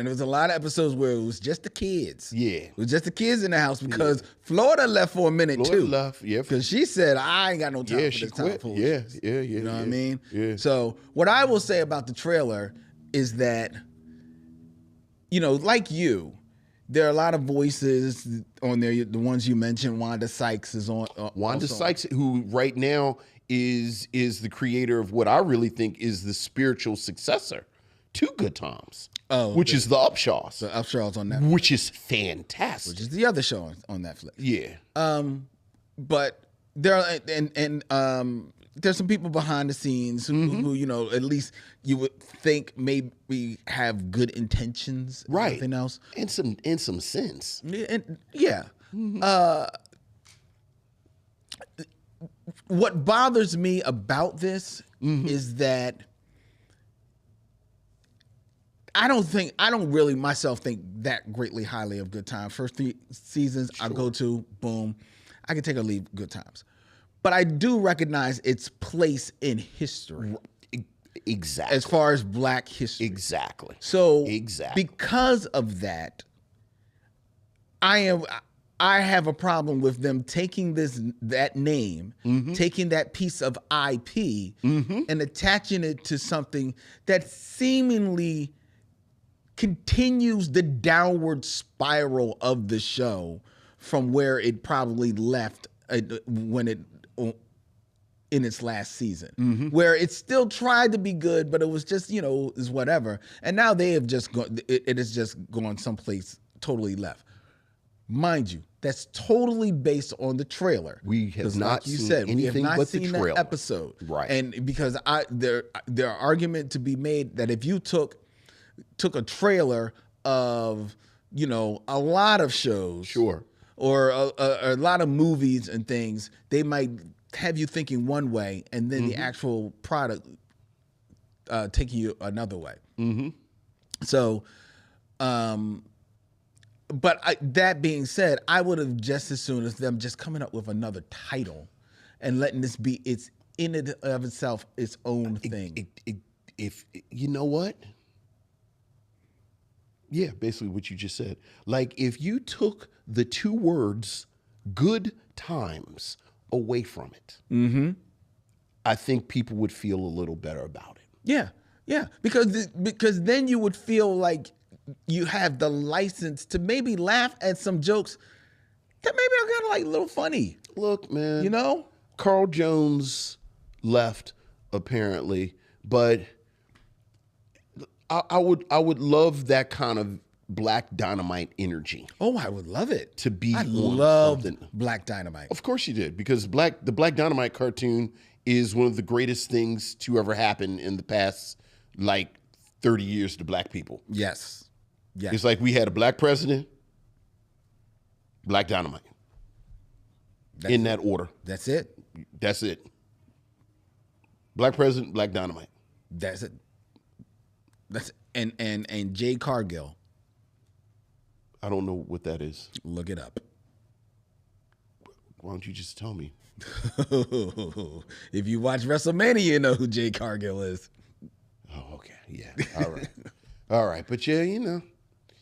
was a lot of episodes where it was just the kids. Yeah. It was just the kids in the house because Florida left for a minute Florida too. left, yeah. Because she said, I ain't got no time for she this quit. time. Yeah. You know what I mean? Yeah. So what I will say about the trailer is that, you know, like you, there are a lot of voices on there. The ones you mentioned, Wanda Sykes is on. Wanda Sykes, who right now is the creator of what I really think is the spiritual successor to Good Times, which is the Upshaws. The Upshaws on Netflix. Which is fantastic. Which is the other show on Netflix. Yeah. But there are, there's some people behind the scenes who, you know, at least you would think maybe have good intentions. Right. Nothing else. And some sense. Yeah. What bothers me about this is that I don't really myself think that greatly highly of Good Times. First 3 seasons, I go to, boom. I can take or leave Good Times. But I do recognize its place in history. Exactly. As far as Black history. Exactly. So because of that, I have a problem with them taking that name, taking that piece of IP, and attaching it to something that seemingly continues the downward spiral of the show from where it probably left when it in its last season, where it still tried to be good, but it was just, you know, is whatever. And now they have just gone. It has just gone someplace totally left. Mind you, that's totally based on the trailer. We have not like you seen said, we have anything not but seen the trailer. that episode, Right? And because there are argument to be made that if you took a trailer of, you know, a lot of shows, Sure, or a lot of movies and things, they might have you thinking one way, and then the actual product taking you another way. So, but that being said, I would have just as soon as them just coming up with another title and letting this be its in and of itself its own thing. If you know what. Yeah, basically what you just said. Like if you took the 2 words "Good Times" away from it, I think people would feel a little better about it. Yeah, because then you would feel like you have the license to maybe laugh at some jokes that maybe are kind of like a little funny. Look, man, You know? Carl Jones left apparently, but I would love that kind of Black Dynamite energy. Oh, I would love it. To be I on loved something. Black Dynamite. Of course you did, because the Black Dynamite cartoon is one of the greatest things to ever happen in the past, like 30 years to Black people. Yes. It's like we had a Black president, Black Dynamite. In that order. That's it. That's it. Black president, Black Dynamite. That's it. That's and Jay Cargill. I don't know what that is. Look it up. Why don't you just tell me? If you watch WrestleMania, you know who Jay Cargill is. Oh, okay. Yeah. All right. All right. But yeah, you know.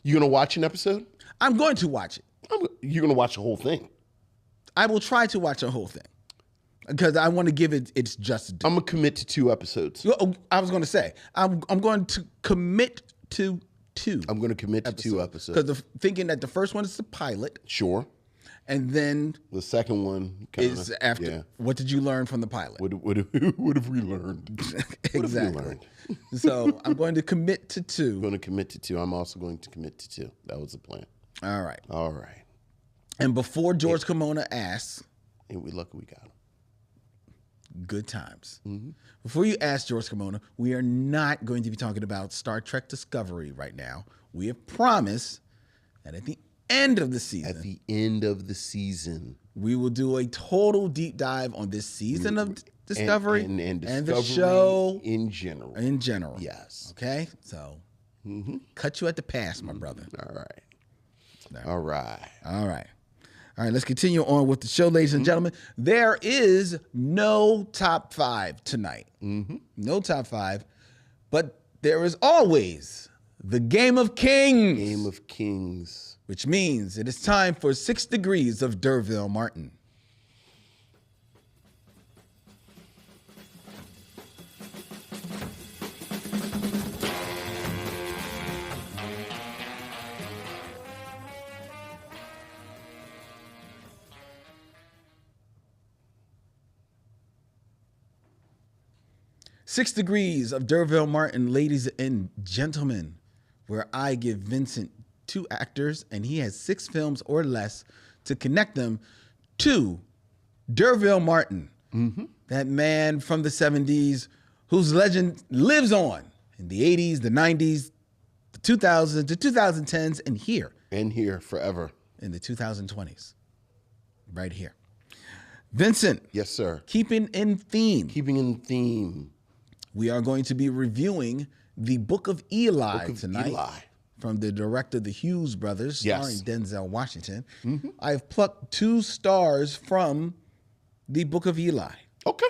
You gonna watch an episode? I'm going to watch it. You're gonna watch the whole thing. I will try to watch the whole thing because I want to give it its just due. I'm gonna commit to 2 episodes. I was going to say I'm going to commit to 2. I'm gonna commit to 2 episodes because thinking that the first one is the pilot, sure, and then the second one is after. Yeah. What did you learn from the pilot? What have we learned? Exactly. What have we learned? So I'm going to commit to 2. I'm going to commit to 2. I'm also going to commit to 2. That was the plan. All right. All right. And before George Kimona asks, And we lucky we got him. good times. Before you ask George Kimona, we are not going to be talking about Star Trek Discovery right now. We have promised that at the end of the season, we will do a total deep dive on this season of Discovery and the show in general. Yes. Okay? So, cut you at the pass, my brother. All right. All right, let's continue on with the show, ladies and gentlemen. There is no top 5 tonight. No top 5. But there is always the Game of Kings. Game of Kings. Which means it is time for 6 Degrees of Derville Martin. Six Degrees of Derville Martin, ladies and gentlemen, where I give Vincent 2 actors and he has 6 films or less to connect them to Derville Martin, that man from the 70s whose legend lives on in the 80s, the 90s, the 2000s, the 2010s, and here. And here forever. In the 2020s. Right here. Vincent. Yes, sir. Keeping in theme. We are going to be reviewing the Book of Eli tonight. From the director, the Hughes brothers, starring Denzel Washington. I've plucked 2 stars from the Book of Eli. Okay.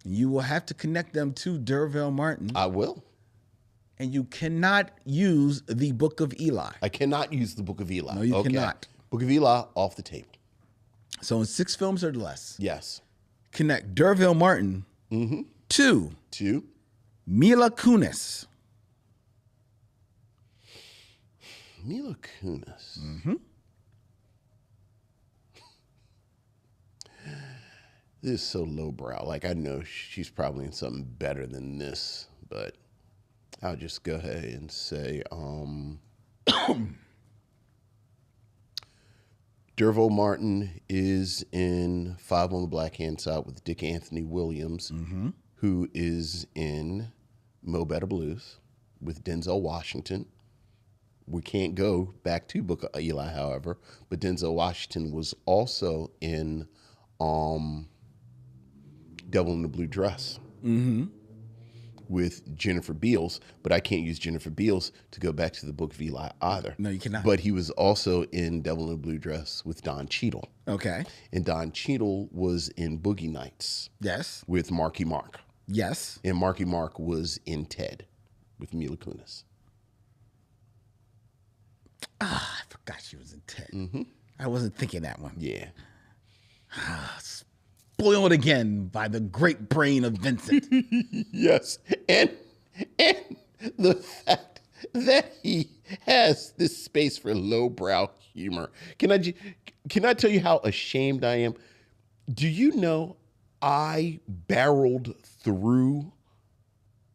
You will have to connect them to Derville Martin. I will. And you cannot use the Book of Eli. I cannot use the Book of Eli. No, you cannot. Book of Eli, off the table. So in 6 films or less. Yes. Connect Derville Martin to Mila Kunis. Mila Kunis. This is so lowbrow. Like, I know she's probably in something better than this, but I'll just go ahead and say Derville Martin is in 5 on the Black Hand Side with Dick Anthony Williams, who is in Mo Better Blues with Denzel Washington. We can't go back to Book of Eli, however, but Denzel Washington was also in Devil in the Blue Dress with Jennifer Beals, but I can't use Jennifer Beals to go back to the Book of Eli either. No, you cannot. But he was also in Devil in the Blue Dress with Don Cheadle. Okay. And Don Cheadle was in Boogie Nights. Yes. With Marky Mark. Yes. And Marky Mark was in Ted with Mila Kunis. I forgot she was in Ted. I wasn't thinking that one. Yeah. Spoiled again by the great brain of Vincent. Yes. And the fact that he has this space for lowbrow humor. Can I tell you how ashamed I am? Do you know I barreled through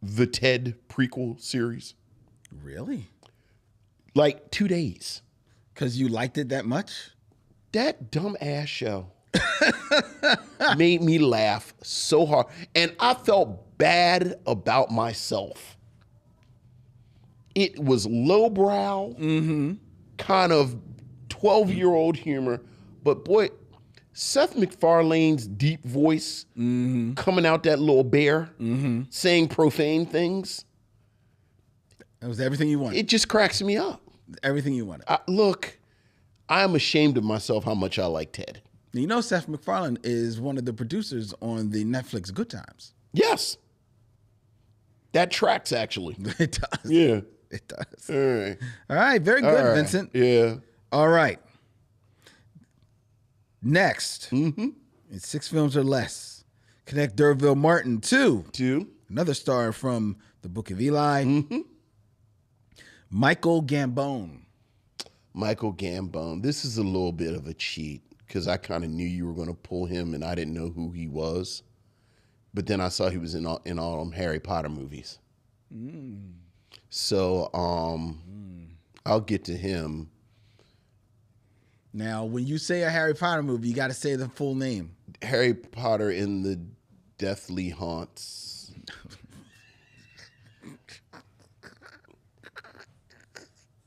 the Ted prequel series? Really? Like 2 days. Because you liked it that much? That dumb ass show made me laugh so hard. And I felt bad about myself. It was lowbrow, kind of 12-year-old humor. But boy, Seth MacFarlane's deep voice coming out that little bear, saying profane things. That was everything you wanted. It just cracks me up. Everything you wanted. Look, I am ashamed of myself how much I like Ted. You know, Seth MacFarlane is one of the producers on the Netflix Good Times. Yes. That tracks, actually. It does. Yeah. It does. All right. All right. Very good, Vincent. Yeah. All right. Next. In 6 films or less. Connect Derville Martin to another star from the Book of Eli. Michael Gambon. Michael Gambon. This is a little bit of a cheat because I kind of knew you were going to pull him and I didn't know who he was. But then I saw he was in all them Harry Potter movies. So I'll get to him. Now, when you say a Harry Potter movie, you got to say the full name. Harry Potter in the deathly haunts.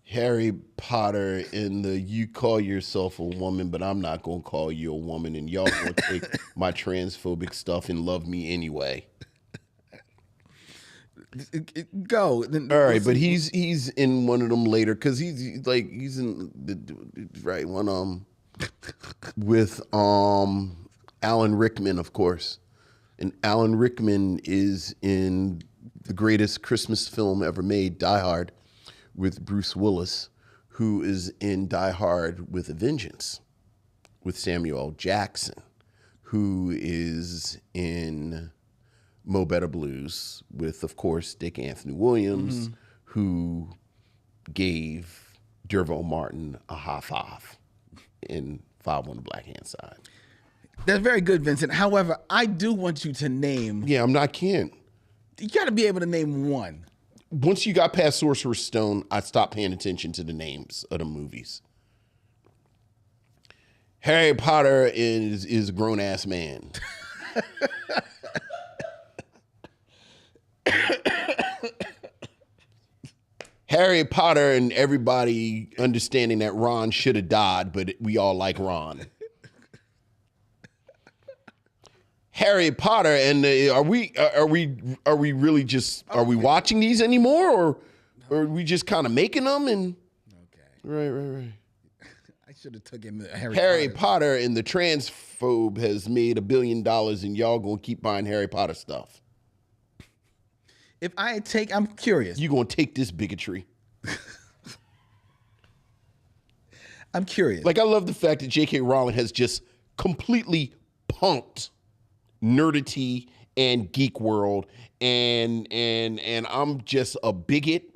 Harry Potter in the "you call yourself a woman, but I'm not gonna call you a woman, and y'all gonna take my transphobic stuff and love me anyway." Go. All right, but he's in one of them later because he's in the right one with Alan Rickman, of course, and Alan Rickman is in the greatest Christmas film ever made, Die Hard, with Bruce Willis, who is in Die Hard with a Vengeance, with Samuel L. Jackson, who is in Mo Better Blues with, of course, Dick Anthony Williams, who gave Derville Martin a high five in 5 on the Black Hand Side. That's very good, Vincent. However, I do want you to name. Yeah, I'm not kidding. You got to be able to name one. Once you got past Sorcerer's Stone, I stopped paying attention to the names of the movies. Harry Potter is a grown-ass man. Harry Potter and everybody understanding that Ron should have died, but we all like Ron. Harry Potter and are we really just are we watching these anymore, or are we just kind of making them? And okay, right. I should have took him to Harry Potter and the transphobe has made $1 billion, and y'all gonna keep buying Harry Potter stuff. If I take, I'm curious. You gonna take this bigotry? I'm curious. Like, I love the fact that J.K. Rowling has just completely punked nerdity and geek world, and I'm just a bigot,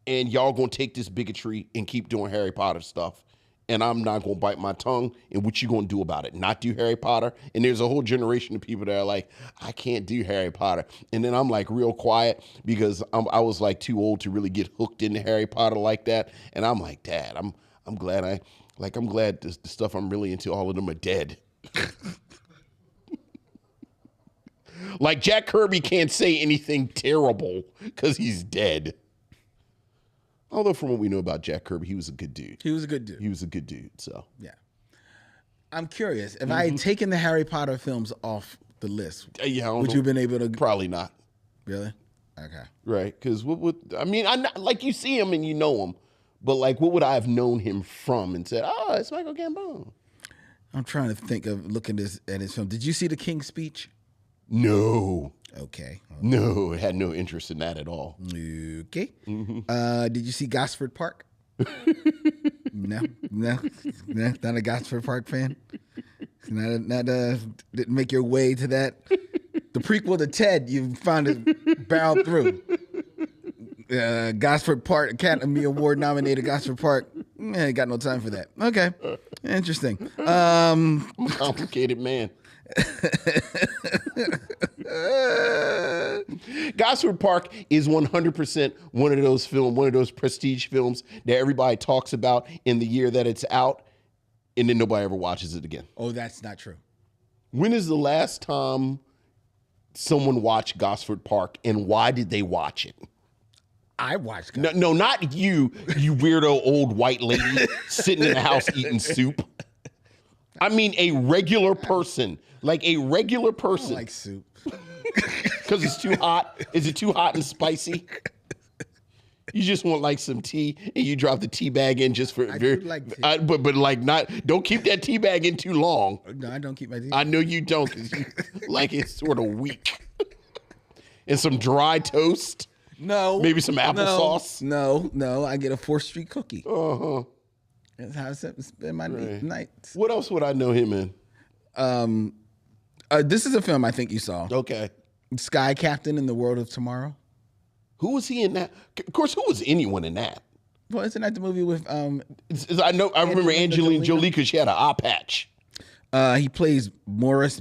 and y'all gonna take this bigotry and keep doing Harry Potter stuff, and I'm not gonna bite my tongue. And what you gonna do about it? Not do Harry Potter? And there's a whole generation of people that are like, I can't do Harry Potter, and then I'm like real quiet because I was like too old to really get hooked into Harry Potter like that, and I'm like, Dad, I'm glad the stuff I'm really into, all of them are dead. Like, Jack Kirby can't say anything terrible because he's dead. Although from what we know about Jack Kirby, he was a good dude. He was a good dude. So yeah. I'm curious. If I had taken the Harry Potter films off the list, would you have been able to? Probably not. Really? Okay. Right. Because what would, I mean, like, you see him and you know him, but like, what would I have known him from and said, oh, it's Michael Gambon? I'm trying to think of looking at his film. Did you see The King's Speech? No. Okay. No, I had no interest in that at all. Okay. Did you see Gosford Park? No, not a Gosford Park fan. Didn't make your way to that. The prequel to Ted, you found it barreled through. Gosford Park, Academy Award nominated Gosford Park. Got no time for that. Okay, interesting. Complicated man. Gosford Park is 100% one of those prestige films that everybody talks about in the year that it's out, and then nobody ever watches it again. Oh, that's not true. When is the last time someone watched Gosford Park, and why did they watch it? I watched. No, not you weirdo old white lady sitting in the house eating soup. I mean, a regular person. Like a regular person. I like soup. Because it's too hot. Is it too hot and spicy? You just want like some tea, and you drop the tea bag in just for. I do like tea. But like not. Don't keep that tea bag in too long. No, I don't keep my tea. I know you don't, because you like it's sort of weak. And some dry toast. No. Maybe some applesauce. No. I get a 4th Street cookie. Uh-huh. That's how I spend my nights. What else would I know him in? This is a film I think you saw. Okay. Sky Captain in the World of Tomorrow. Who was he in that? Of course, who was anyone in that? Well, isn't that the movie with I remember Angelina Jolie because she had an eye patch. He plays Morris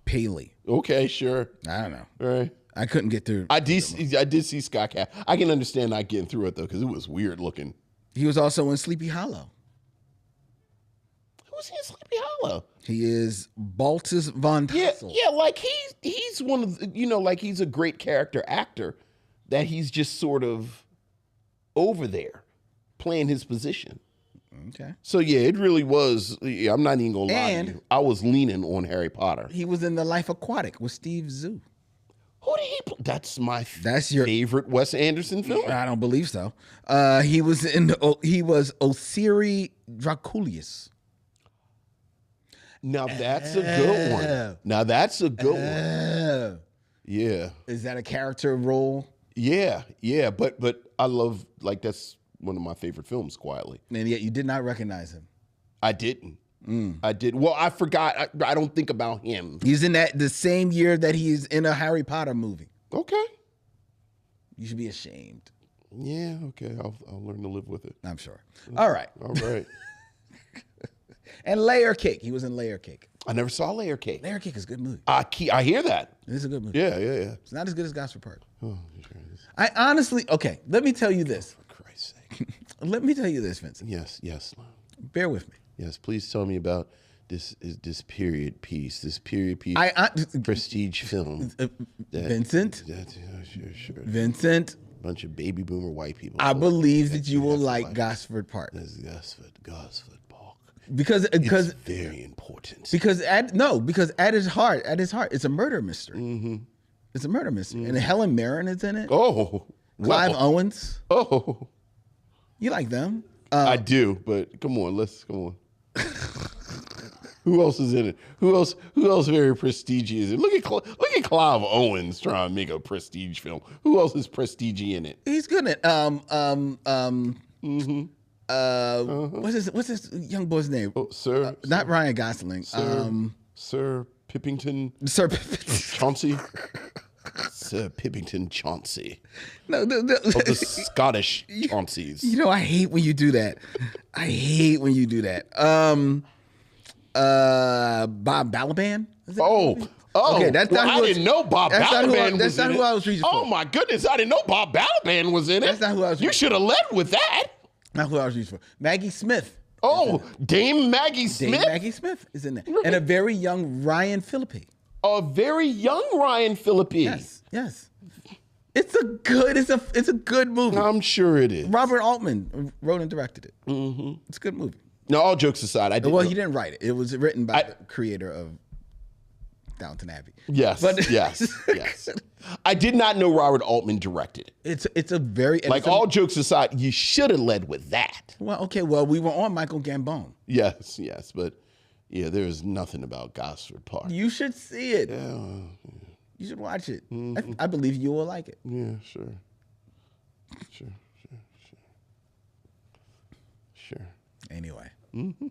Paley. Okay, sure. I don't know. All right. I couldn't get through. I did see Sky Cap. I can understand not getting through it though, because it was weird looking. He was also in Sleepy Hollow. Who Who's in Sleepy Hollow? He is Baltus von Tassel. Yeah, like he's one of the, like he's a great character actor that he's just sort of over there playing his position. Okay. So yeah, it really was. Yeah, I'm not even gonna lie to you. I was leaning on Harry Potter. He was in The Life Aquatic with Steve Zissou. Who did he play? That's my your favorite Wes Anderson film. I don't believe so. He was Osiri Draculius. Now that's a good one. Now that's a good one. Yeah. Is that a character role? Yeah. But I love, like, that's one of my favorite films, quietly. And yet you did not recognize him. I didn't. I did. Well, I forgot. I don't think about him. He's in the same year that he's in a Harry Potter movie. Okay. You should be ashamed. Yeah. Okay. I'll learn to live with it. I'm sure. All right. All right. And Layer Cake. He was in Layer Cake. I never saw Layer Cake. Layer Cake is a good movie. I hear that. It's a good movie. Yeah. It's not as good as Gosford Park. Oh, sure it is. I honestly, okay, let me tell you this. For Christ's sake. Let me tell you this, Vincent. Yes. Bear with me. Yes, please tell me about this period piece, prestige film. Vincent. Sure. Vincent. Bunch of baby boomer white people. I believe that you will like Gosford Park. That's Gosford Park. Because it's very important. Because at his heart, it's a murder mystery. Mm-hmm. It's a murder mystery. And Helen Mirren is in it. Oh. Clive Owens. Oh. You like them. I do, but come on. Who else is in it? Who else very prestigious? Look at Clive Owens trying to make a prestige film. Who else is prestige in it? He's good at what's this young boy's name? Oh, Sir. Not Ryan Gosling. Sir Pippington. Sir Pippington. Chauncey. Sir Pippington Chauncey. No. Of the Scottish Chaunceys. You know, I hate when you do that. Bob Balaban? Okay, that's not I didn't know Bob Balaban was in it. That's not who I was reaching for. Oh my goodness, I didn't know Bob Balaban was in it. That's not who I was reaching for. You should have led with that. Not who I was reaching for. Maggie Smith. Oh, Dame Maggie Smith? Dame Maggie Smith is in there. And a very young Ryan Phillippe. A very young Ryan Phillippe. Yes. It's a good movie. I'm sure it is. Robert Altman wrote and directed it. Mm-hmm. It's a good movie. No, all jokes aside, I didn't. Well, he didn't write it. It was written by the creator of Downton Abbey. Yes, yes. I did not know Robert Altman directed it. It's a very all jokes aside, you should have led with that. Well, okay. Well, we were on Michael Gambon. Yes, but yeah, there is nothing about Gosford Park. You should see it. Yeah. You should watch it. Mm-hmm. I believe you will like it. Yeah, sure. Anyway. Mm-hmm.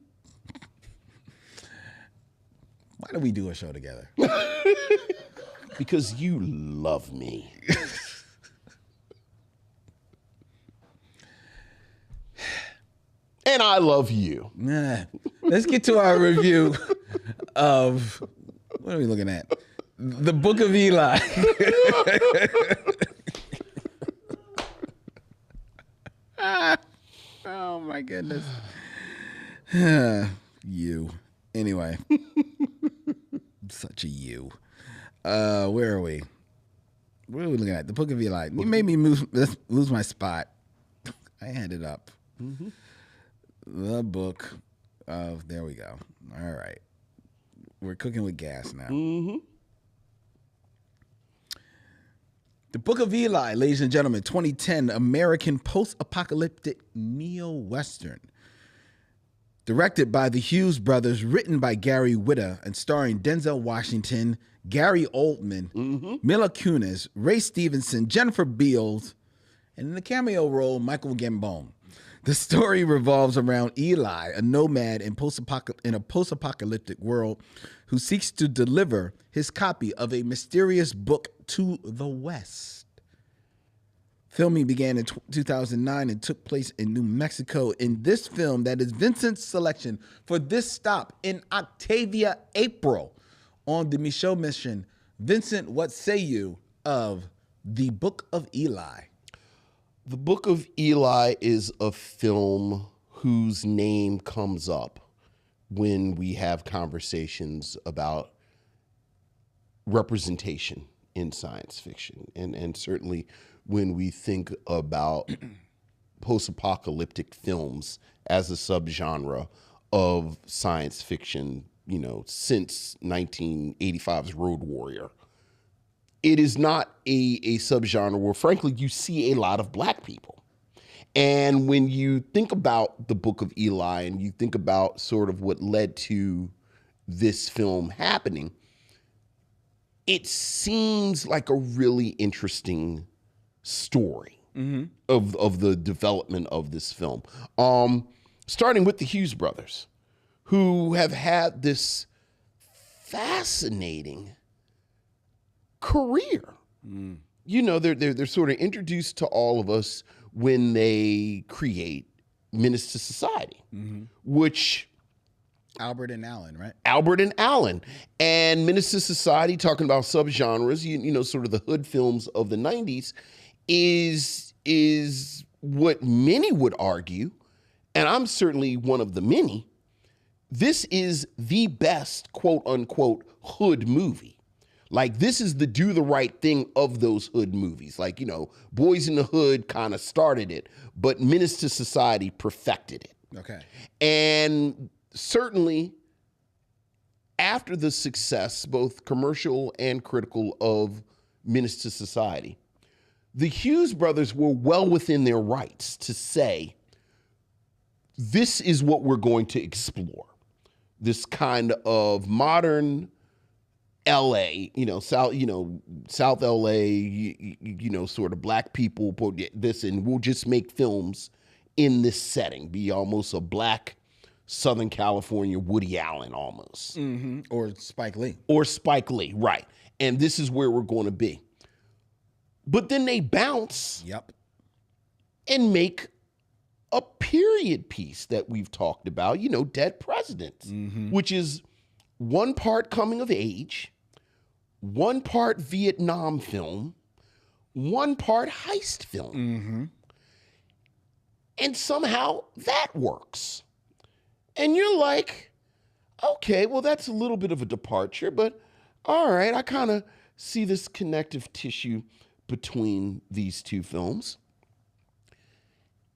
Why do we do a show together? Because you love me. And I love you. Let's get to our review of, what are we looking at? The Book of Eli. Oh my goodness. You. Anyway. Such a you. Where are we? What are we looking at? The Book of Eli. You made me lose my spot. I had it up. Mm-hmm. The Book of, there we go. All right. We're cooking with gas now. Mm-hmm. The Book of Eli, ladies and gentlemen, 2010 American post-apocalyptic neo-western. Directed by the Hughes brothers, written by Gary Whitta, and starring Denzel Washington, Gary Oldman, Mila Kunis, Ray Stevenson, Jennifer Beals, and in the cameo role, Michael Gambon. The story revolves around Eli, a nomad in a post-apocalyptic world who seeks to deliver his copy of a mysterious book to the West. Filming began in 2009 and took place in New Mexico. In this film, that is Vincent's selection for this stop in OCTAVIA April on the Micheaux Mission. Vincent, what say you of The Book of Eli? The Book of Eli is a film whose name comes up when we have conversations about representation in science fiction. And certainly when we think about post-apocalyptic films as a subgenre of science fiction, since 1985's Road Warrior, it is not a subgenre where, frankly, you see a lot of Black people. And when you think about the Book of Eli and you think about sort of what led to this film happening, it seems like a really interesting story of the development of this film. Starting with the Hughes brothers, who have had this fascinating career. They're sort of introduced to all of us when they create Menace to Society, which Albert and Alan, right? Albert and Alan. And Menace to Society, talking about subgenres, sort of the hood films of the 90s, is what many would argue, and I'm certainly one of the many, this is the best, quote unquote, hood movie. Like, this is the do the right thing of those hood movies. Like, Boys in the Hood kind of started it, but Menace to Society perfected it. Okay. And certainly after the success, both commercial and critical, of Menace to Society, the Hughes brothers were well within their rights to say, this is what we're going to explore. This kind of modern LA, South LA, sort of Black people, this, and we'll just make films in this setting, be almost a Black Southern California Woody Allen almost. Or Spike Lee. Or Spike Lee, right. And this is where we're going to be. But then they bounce and make a period piece that we've talked about, Dead Presidents, which is one part coming of age, one part Vietnam film, one part heist film. And somehow that works. And you're like, okay, well, that's a little bit of a departure, but all right, I kind of see this connective tissue between these two films.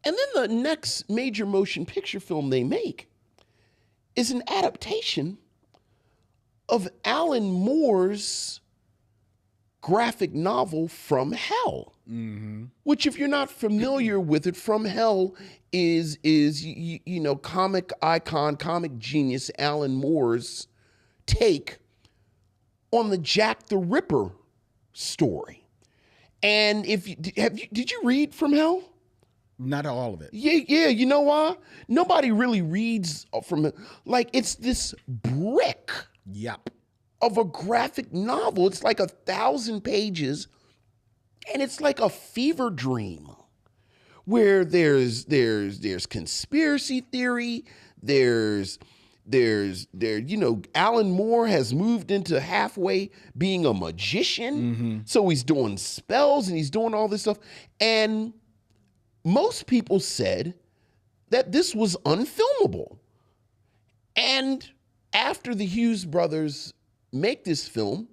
And then the next major motion picture film they make is an adaptation of Alan Moore's graphic novel From Hell, which, if you're not familiar with it, From Hell is comic icon, comic genius Alan Moore's take on the Jack the Ripper story. And did you read From Hell? Not all of it. Yeah. You know why? Nobody really reads from it. Like, it's this brick of a graphic novel. It's like 1,000 pages, and it's like a fever dream where there's conspiracy theory. Alan Moore has moved into halfway being a magician. So he's doing spells and he's doing all this stuff. And most people said that this was unfilmable. And after the Hughes brothers make this film,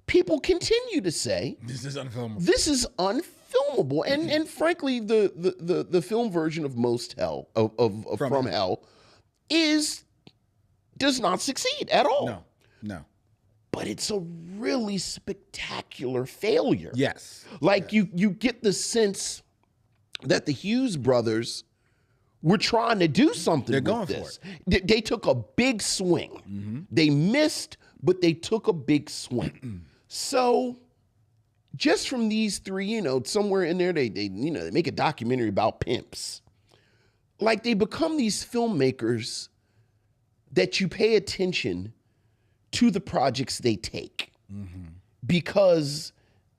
people continue to say, this is unfilmable. This is unfilmable. And frankly, the film version of From Hell does not succeed at all. No. But it's a really spectacular failure. Yes. Like, you get the sense that the Hughes brothers were trying to do something They're with going this. for it. They took a big swing. They missed, but they took a big swing. So just from these three, somewhere in there, they make a documentary about pimps. Like, they become these filmmakers that you pay attention to the projects they take, because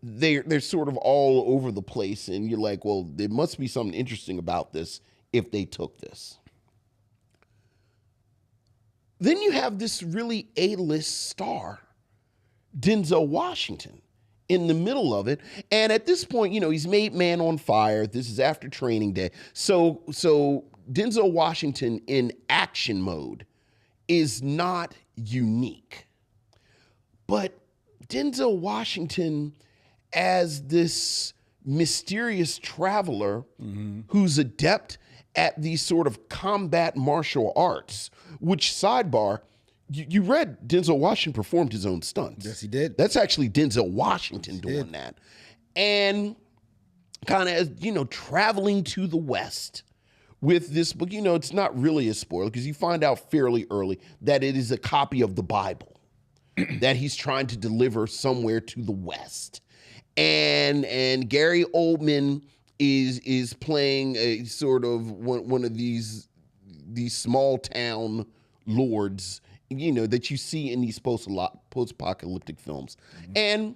they're sort of all over the place, and you're like, well, there must be something interesting about this if they took this. Then you have this really A-list star, Denzel Washington, in the middle of it. And at this point, he's made Man on Fire. This is after Training Day. So Denzel Washington in action mode is not unique. But Denzel Washington as this mysterious traveler who's adept at these sort of combat martial arts, which, sidebar, you read Denzel Washington performed his own stunts. Yes, he did. That's actually Denzel Washington doing that. And kind of, traveling to the West with this book. It's not really a spoiler because you find out fairly early that it is a copy of the Bible that he's trying to deliver somewhere to the West. And Gary Oldman is playing a sort of one of these small town lords, that you see in these post-apocalyptic films. And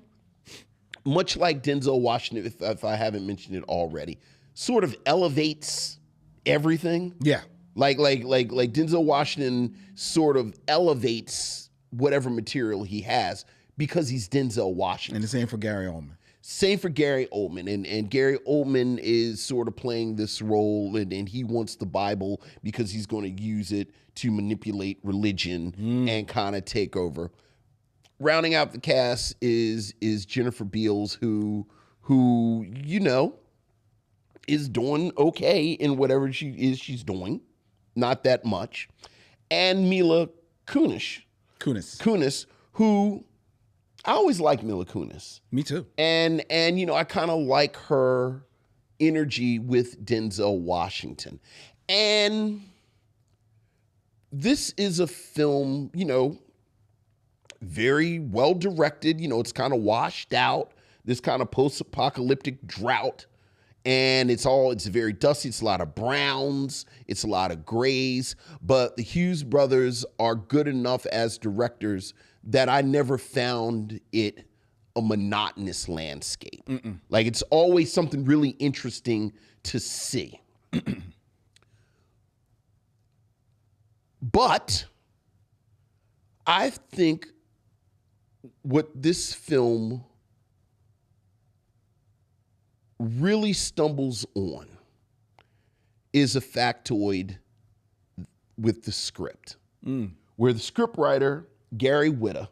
much like Denzel Washington, if I haven't mentioned it already, sort of elevates everything. Yeah. Like Denzel Washington sort of elevates whatever material he has because he's Denzel Washington. And the same for Gary Oldman. Same for Gary Oldman. And Gary Oldman is sort of playing this role, and he wants the Bible because he's going to use it to manipulate religion and kind of take over. Rounding out the cast is Jennifer Beals, who is doing okay in whatever she's doing. Not that much. And Mila Kunis, who I always like Mila Kunis. Me too. And I kind of like her energy with Denzel Washington. And this is a film, very well directed. It's kind of washed out, this kind of post-apocalyptic drought. And it's very dusty. It's a lot of browns. It's a lot of grays. But the Hughes brothers are good enough as directors that I never found it a monotonous landscape. Like, it's always something really interesting to see. But I think what this film really stumbles on is a factoid with the script, where the scriptwriter, Gary Whitta,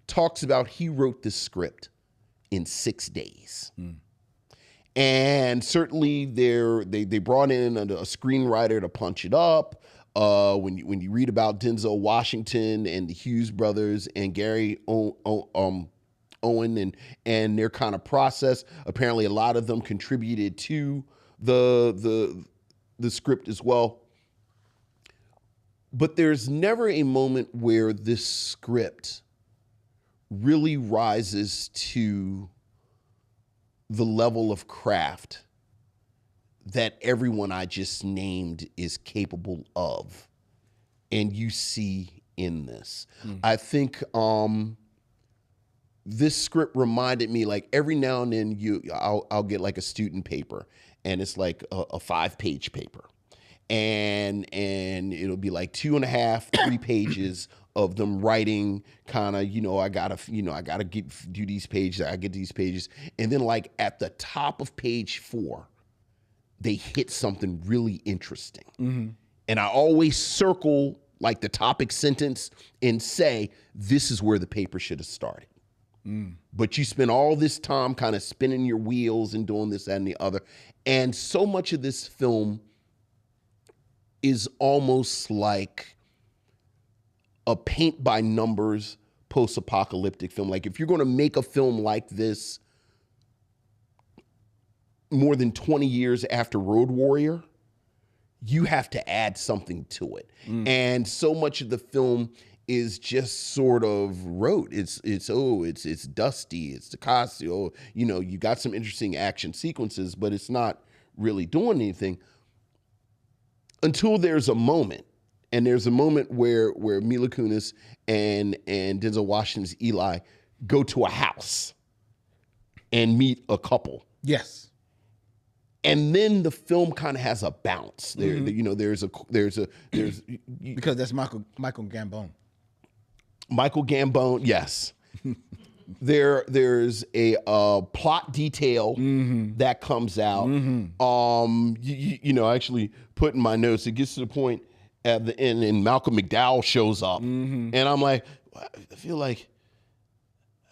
talks about he wrote this script in 6 days. And certainly they brought in a screenwriter to punch it up. When you read about Denzel Washington and the Hughes brothers and Gary Owen and their kind of process, apparently a lot of them contributed to the script as well. But there's never a moment where this script really rises to the level of craft that everyone I just named is capable of, and you see in this. I think this script reminded me, like, every now and then I'll get like a student paper, and it's like a 5-page paper, and it'll be like 2.5, 3 pages of them writing kind of, I gotta do these pages, I get these pages, and then like at the top of page 4, they hit something really interesting. And I always circle like the topic sentence and say, this is where the paper should have started. But you spend all this time kind of spinning your wheels and doing this, that, and the other. And so much of this film is almost like a paint by numbers post-apocalyptic film. Like, if you're going to make a film like this more than 20 years after Road Warrior, you have to add something to it. And so much of the film is just sort of rote. It's dusty. It's the costume. You got some interesting action sequences, but it's not really doing anything until there's a moment. And there's a moment where Mila Kunis and Denzel Washington's Eli go to a house and meet a couple. Yes. And then the film kind of has a bounce. There's because that's Michael Gambon. Michael Gambon, yes. There's a plot detail that comes out. I actually put in my notes. It gets to the point at the end, and Malcolm McDowell shows up, and I'm like, I feel like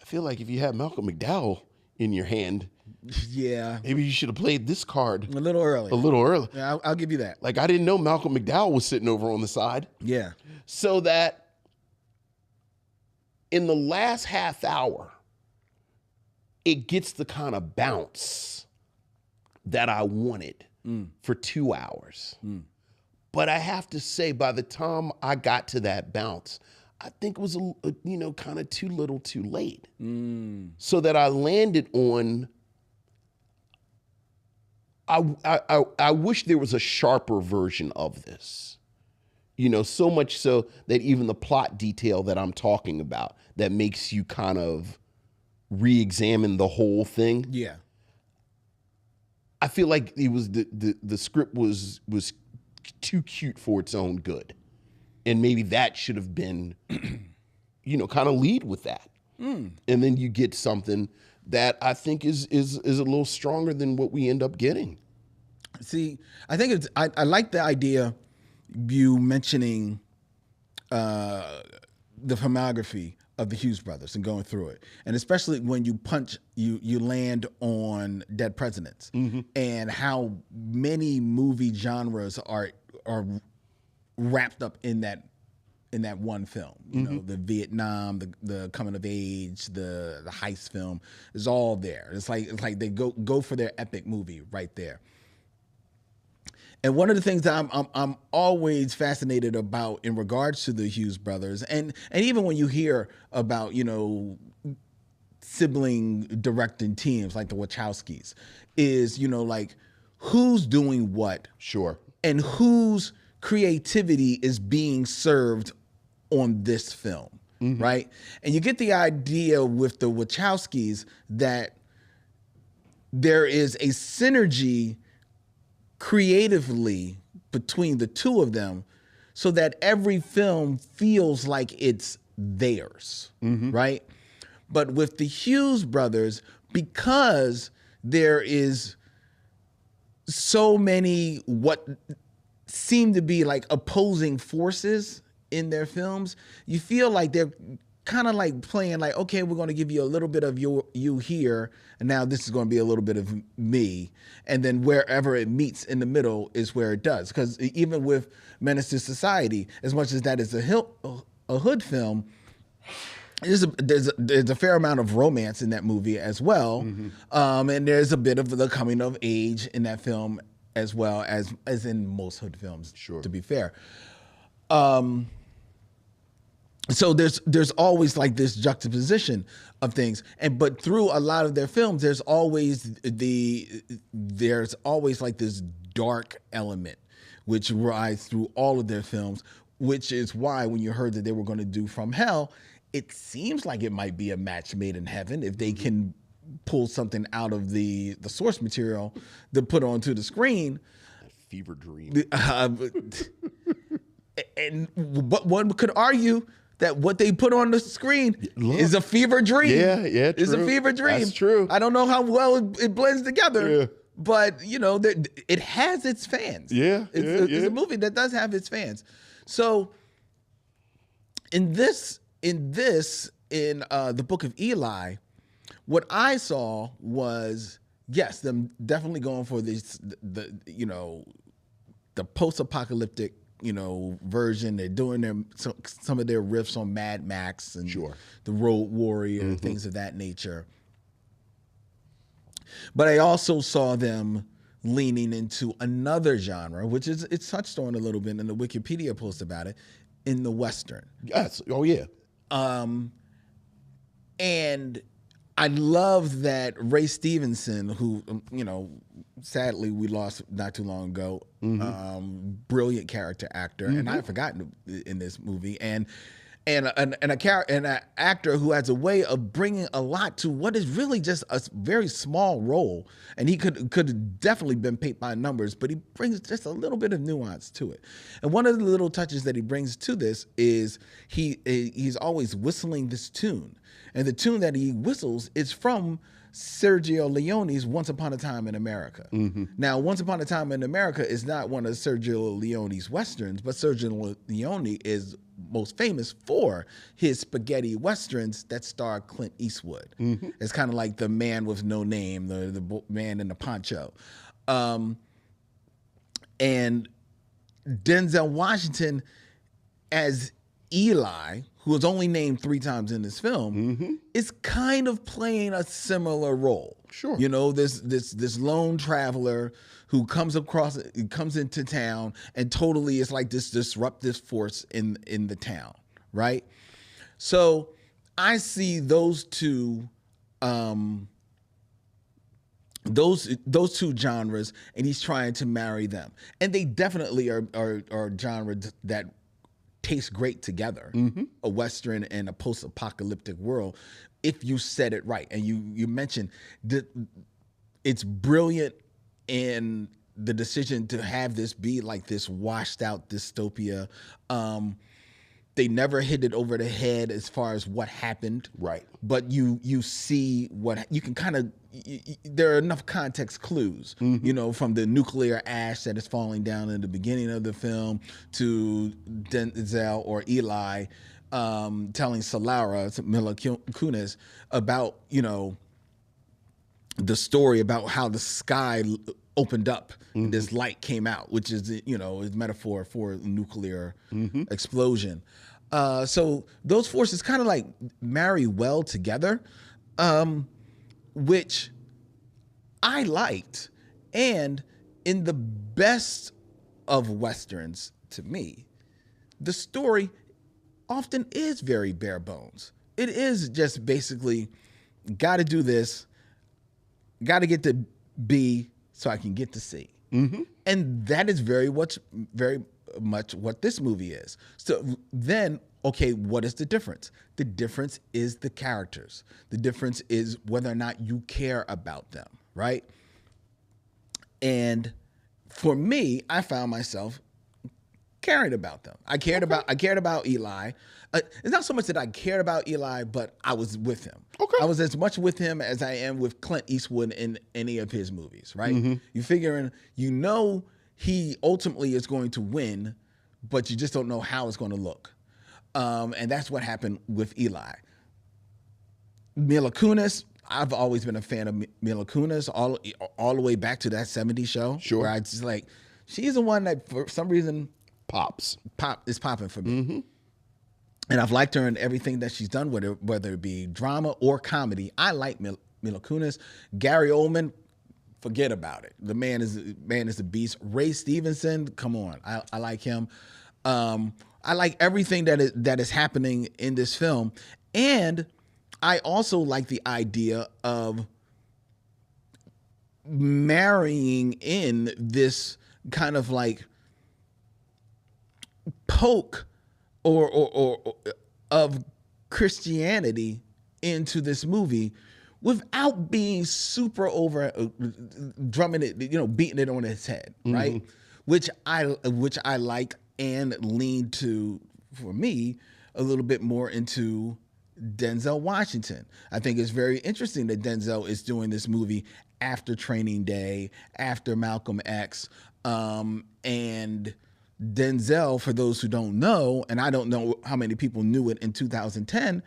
if you had Malcolm McDowell in your hand, Yeah, maybe you should have played this card a little early. a little early. Yeah, I'll give you that. Like, I didn't know Malcolm McDowell was sitting over on the side. Yeah. So that in the last half hour, it gets the kind of bounce that I wanted for 2 hours. But I have to say, by the time I got to that bounce, I think it was, kind of too little too late. So that I landed on, I wish there was a sharper version of this. So much so that even the plot detail that I'm talking about that makes you kind of re-examine the whole thing. Yeah. I feel like it was the script was too cute for its own good. And maybe that should have been, kind of lead with that. And then you get something that I think is a little stronger than what we end up getting. See, I think I like the idea you mentioning the filmography of the Hughes brothers and going through it, and especially when you land on Dead Presidents and how many movie genres are wrapped up in that one film. The Vietnam, the coming of age, the heist film is all there. It's like they go for their epic movie right there. And one of the things that I'm always fascinated about in regards to the Hughes brothers, and even when you hear about, sibling directing teams like the Wachowskis, is, like who's doing what. Sure. And whose creativity is being served on this film, right? And you get the idea with the Wachowskis that there is a synergy creatively between the two of them so that every film feels like it's theirs, right? But with the Hughes brothers, because there is so many what seem to be like opposing forces in their films, you feel like they're kind of like playing like, okay, we're going to give you a little bit of you here, and now this is going to be a little bit of me, and then wherever it meets in the middle is where it does. Because even with Menace to Society, as much as that is a hood film, there's a fair amount of romance in that movie as well, and there's a bit of the coming of age in that film as well as in most hood films. Sure. To be fair. So there's always like this juxtaposition of things, but through a lot of their films, there's always like this dark element which rides through all of their films, which is why when you heard that they were going to do From Hell, it seems like it might be a match made in heaven if they can pull something out of the source material to put onto the screen. Fever dream. But one could argue that what they put on the screen is a fever dream. Yeah, It's a fever dream. That's true. I don't know how well it blends together, but it has its fans. It's a movie that does have its fans. So in the Book of Eli, what I saw was, yes, them definitely going for the post-apocalyptic version. They're doing some of their riffs on Mad Max and the Road Warrior, things of that nature. But I also saw them leaning into another genre, which is it's touched on a little bit in the Wikipedia post about it, in the Western. Yes. Oh yeah. And I love that Ray Stevenson, who, sadly we lost not too long ago, brilliant character actor, and I had forgotten in this movie, and an actor who has a way of bringing a lot to what is really just a very small role, and he could have definitely been paid by numbers, but he brings just a little bit of nuance to it. And one of the little touches that he brings to this is he's always whistling this tune. And the tune that he whistles is from Sergio Leone's Once Upon a Time in America. Now, Once Upon a Time in America is not one of Sergio Leone's westerns, but Sergio Leone is most famous for his spaghetti westerns that star Clint Eastwood. It's kind of like The Man with No Name, the man in the poncho. And Denzel Washington as Eli, who was only named 3 times in this film, is kind of playing a similar role. Sure. You know, this lone traveler who comes into town and totally is like this disruptive force in the town, right? So I see those two those two genres, and he's trying to marry them, and they definitely are genres that taste great together. A Western and a post-apocalyptic world, if you said it right. And you mentioned that it's brilliant in the decision to have this be like this washed out dystopia. They never hit it over the head as far as what happened. Right. But you see what you can kind of, there are enough context clues, you know, from the nuclear ash that is falling down in the beginning of the film to Denzel or Eli telling Solara, Mila Kunis, about, you know, the story about how the sky opened up and this light came out, which is, you know, is metaphor for nuclear explosion. So those forces kind of like marry well together, which I liked. And in the best of Westerns, to me, the story often is very bare bones. It is just basically, got to do this, got to get to B so I can get to C. And that is very much what this movie is. So then, okay, what is the difference? The difference is the characters. The difference is whether or not you care about them, right? And for me, I found myself caring about them. I cared about Eli. It's not so much that I cared about Eli, but I was with him. Okay. I was as much with him as I am with Clint Eastwood in any of his movies, right? You figuring, you know, he ultimately is going to win, but you just don't know how it's going to look. And that's what happened with Eli. Mila Kunis, I've always been a fan of Mila Kunis all the way back to that 70s show. Sure. Where I just like, she's the one that for some reason is popping for me. And I've liked her in everything that she's done with her, whether it be drama or comedy. I like Mila Kunis. Gary Oldman, forget about it. The man is a beast. Ray Stevenson, come on, I like him. I like everything that is happening in this film, and I also like the idea of marrying in this kind of like poke or of Christianity into this movie without being super over drumming it, you know, beating it on its head, right? Which I like and lean to, for me, a little bit more into Denzel Washington. I think it's very interesting that Denzel is doing this movie after Training Day, after Malcolm X, and Denzel, for those who don't know, and I don't know how many people knew it in 2010,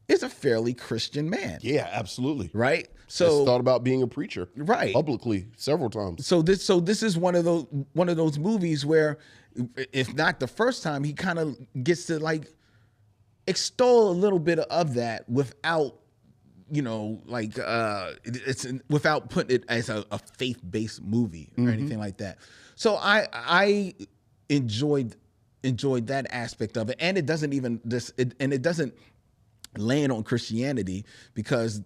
is a fairly Christian man. Yeah, absolutely. Right? So thought about being a preacher, right, publicly several times. So this is one of those movies where, if not the first time, he kind of gets to like extol a little bit of that without, you know, like without putting it as a faith-based movie or anything like that. So I enjoyed that aspect of it, and it doesn't even it doesn't land on Christianity, because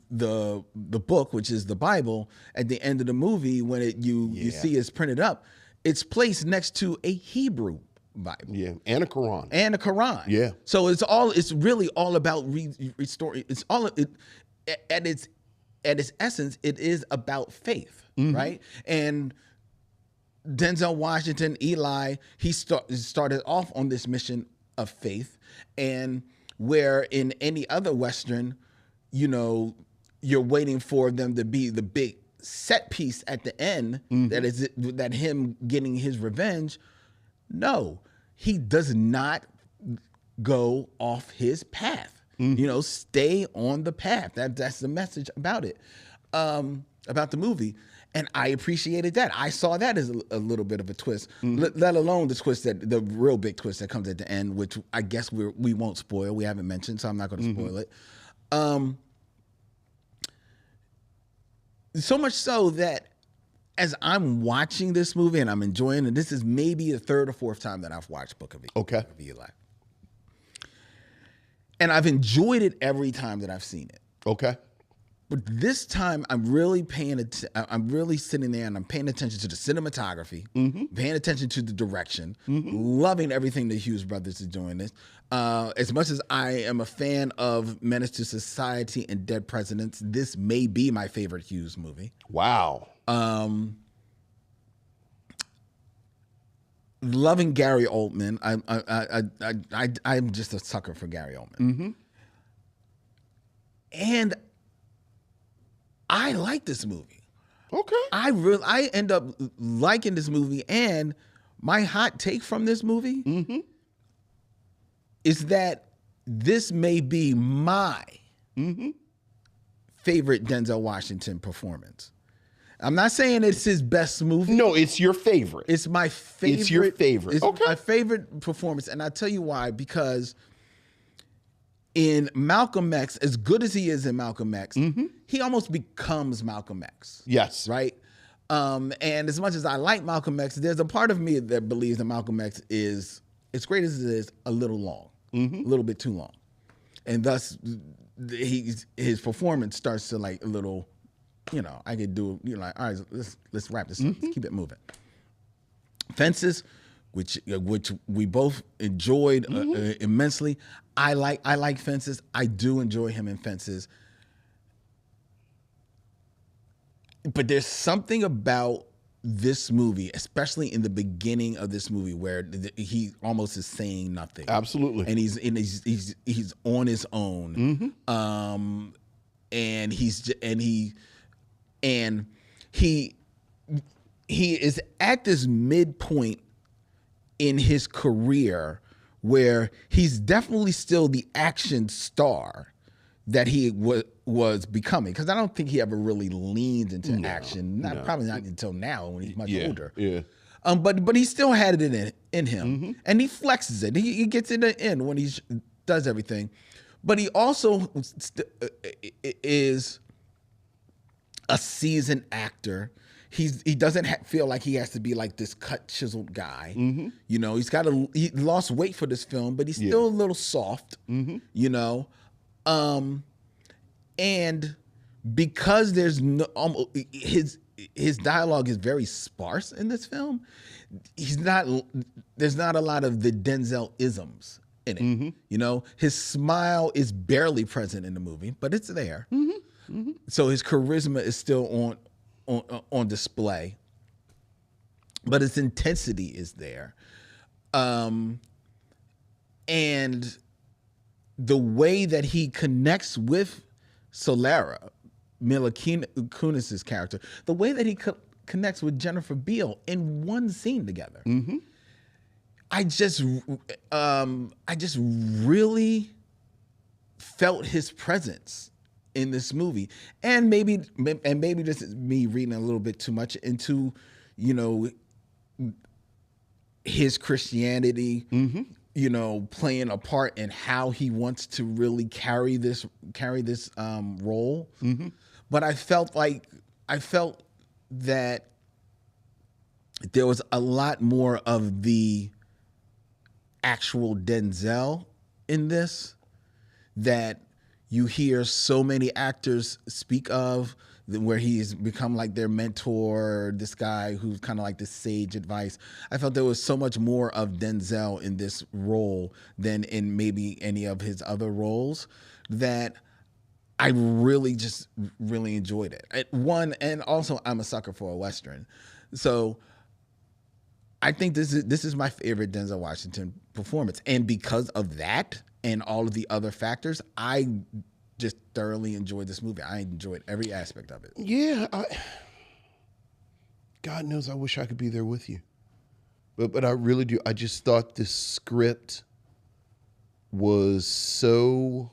the book, which is the Bible, at the end of the movie, when you see it's printed up, it's placed next to a Hebrew Bible, and a Quran, So it's really all about restoring. It's all at its essence, it is about faith, right? And Denzel Washington, Eli, he started off on this mission of faith, and where in any other Western, you know, you're waiting for them to be the big set piece at the end that him getting his revenge. No, he does not go off his path. Stay on the path. That's the message about it, about the movie. And I appreciated that. I saw that as a little bit of a twist, let alone the twist the real big twist that comes at the end, which I guess we won't spoil. We haven't mentioned, so I'm not going to spoil it. So much so that as I'm watching this movie and I'm enjoying it, this is maybe the third or fourth time that I've watched Book of Eli. And I've enjoyed it every time that I've seen it. Okay. But this time, I'm really I'm really sitting there and I'm paying attention to the cinematography, paying attention to the direction, loving everything the Hughes brothers are doing this. As much as I am a fan of Menace to Society and Dead Presidents, this may be my favorite Hughes movie. Wow. Loving Gary Oldman. I'm just a sucker for Gary Oldman. And I like this movie. Okay. I end up liking this movie, and my hot take from this movie is that this may be my favorite Denzel Washington performance. I'm not saying it's his best movie. No, it's your favorite. It's my favorite. It's your favorite. It's my favorite performance, and I'll tell you why. Because in Malcolm X, as good as he is in Malcolm X, he almost becomes Malcolm X. Yes. Right? And as much as I like Malcolm X, there's a part of me that believes that Malcolm X is, as great as it is, a little long, a little bit too long. And thus, his performance starts to like a little, I could do, like, all right, let's wrap this up. Let's keep it moving. Fences, which we both enjoyed immensely. I like Fences. I do enjoy him in Fences. But there's something about this movie, especially in the beginning of this movie, where he almost is saying nothing. Absolutely. And he's on his own. And he is at this midpoint in his career where he's definitely still the action star that he was becoming. Because I don't think he ever really leaned into action. Probably not until now when he's much older. Yeah. But he still had it in him. And he flexes it. He gets it in when he does everything. But he also is a seasoned actor. He doesn't feel like he has to be like this cut chiseled guy. He lost weight for this film, but he's still a little soft. And because there's his dialogue is very sparse in this film, there's not a lot of the Denzel isms in it. His smile is barely present in the movie, but it's there. So his charisma is still on display, but his intensity is there. And the way that he connects with Solara, Mila Kunis's character, the way that he connects with Jennifer Beal in one scene together, I just really felt his presence in this movie. And maybe this is me reading a little bit too much into, his Christianity, playing a part in how he wants to really carry this role. But I felt that there was a lot more of the actual Denzel in this that you hear so many actors speak of, where he's become like their mentor, this guy who's kind of like this sage advice. I felt there was so much more of Denzel in this role than in maybe any of his other roles that I really enjoyed it. And also I'm a sucker for a Western. So I think this is my favorite Denzel Washington performance. And because of that and all of the other factors, I just thoroughly enjoyed this movie. I enjoyed every aspect of it. Yeah, God knows I wish I could be there with you. But I really do. I just thought this script was so